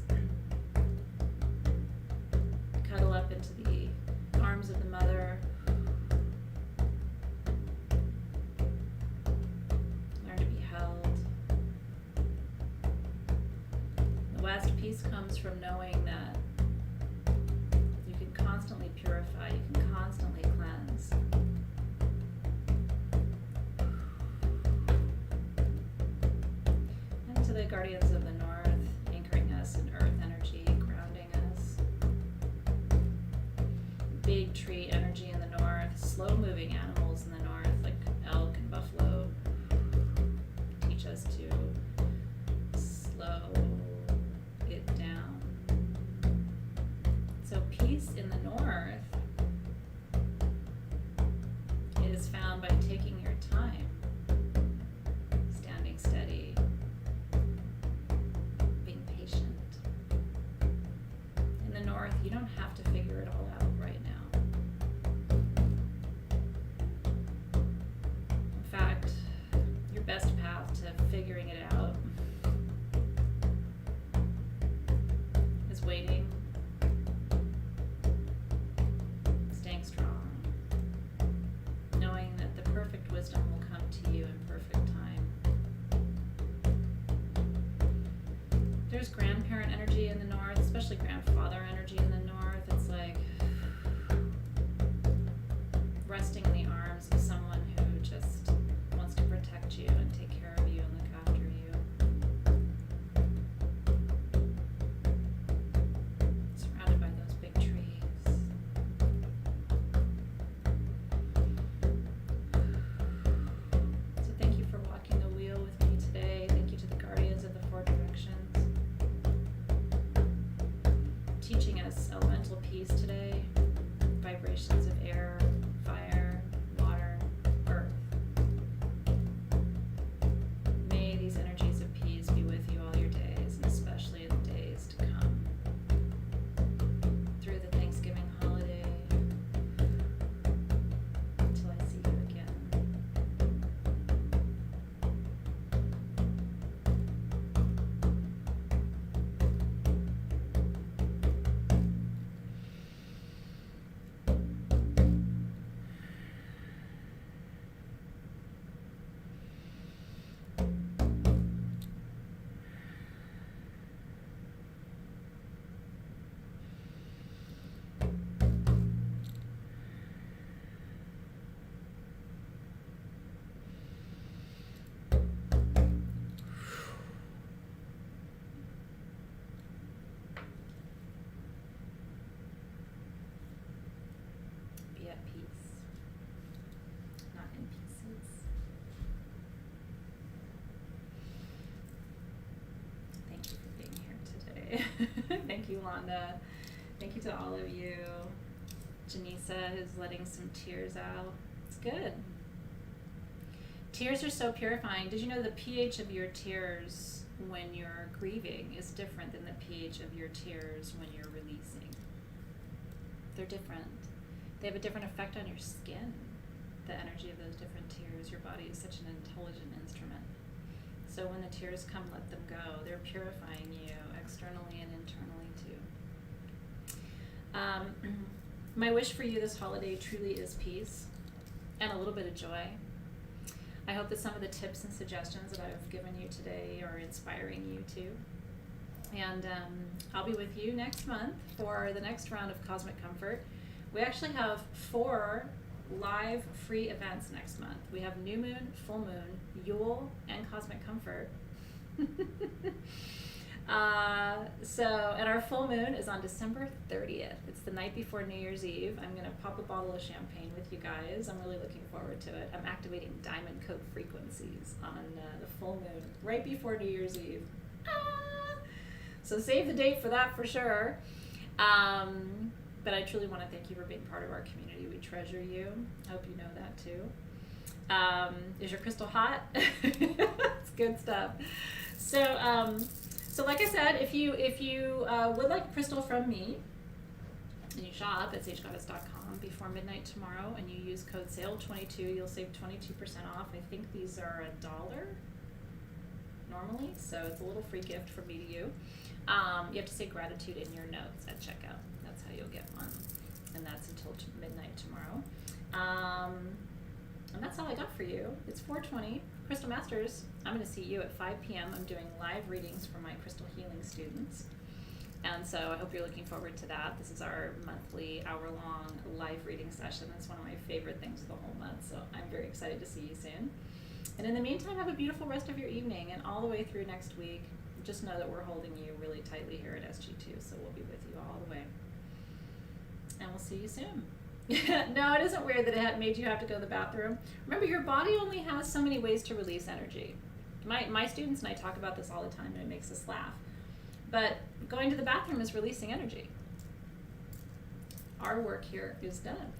Cuddle up into the arms of the mother. Learn to be held. In the West, peace comes from knowing that you can constantly purify, you can constantly cleanse. And to the guardians of the North, anchoring us in earth energy, grounding us. Big tree energy in the North, slow moving animals in the North, like elk and buffalo, teach us to slow it down. So peace in the North is found by taking your time, standing steady, being patient. In the North, you don't have to figure it all out right now. In fact, your best path to figuring it out is waiting, staying strong, knowing that the perfect wisdom will come to you in perfect time. There's grandparent energy in the North, especially grandfather energy in the North. It's like resting in the arms of someone who just wants to protect you and take care of you and look after you. Surrounded by those big trees. So thank you for walking the wheel with me today. Thank you to the guardians of the four directions, teaching us elemental peace today, vibrations of air, fire, water, earth. May these energies of peace be with you all your days, and especially in the days to come. Through the Thanksgiving holiday, until I see you again. Be at peace, not in pieces. Thank you for being here today. Thank you, Londa. Thank you to all of you. Janisa, who's letting some tears out. It's good. Tears are so purifying. Did you know the pH of your tears when you're grieving is different than the pH of your tears when you're releasing? They're different. They have a different effect on your skin, the energy of those different tears. Your body is such an intelligent instrument. So when the tears come, let them go. They're purifying you externally and internally too. My wish for you this holiday truly is peace and a little bit of joy. I hope that some of the tips and suggestions that I've given you today are inspiring you too. And I'll be with you next month for the next round of Cosmic Comfort. We actually have 4 live free events next month. We have New Moon, Full Moon, Yule, and Cosmic Comfort. And our full moon is on December 30th. It's the night before New Year's Eve. I'm going to pop a bottle of champagne with you guys. I'm really looking forward to it. I'm activating diamond coat frequencies on the full moon right before New Year's Eve. So save the date for that for sure. But I truly want to thank you for being part of our community. We treasure you. I hope you know that too. Is your crystal hot? It's good stuff. So like I said, if you would like a crystal from me, and you shop at sagegoddess.com before midnight tomorrow, and you use code SALE22, you'll save 22% off. I think these are $1 normally, so it's a little free gift from me to you. You have to say gratitude in your notes at checkout. That's how you'll get one, and that's until midnight tomorrow. And that's all I got for you. It's 4:20. Crystal Masters, I'm going to see you at 5 p.m. I'm doing live readings for my crystal healing students. And so I hope you're looking forward to that. This is our monthly hour-long live reading session. It's one of my favorite things of the whole month, so I'm very excited to see you soon. And in the meantime, have a beautiful rest of your evening, and all the way through next week, just know that we're holding you really tightly here at SG2, so we'll be with you all the way. And we'll see you soon. No, it isn't weird that it made you have to go to the bathroom. Remember, your body only has so many ways to release energy. My students and I talk about this all the time, and it makes us laugh. But going to the bathroom is releasing energy. Our work here is done.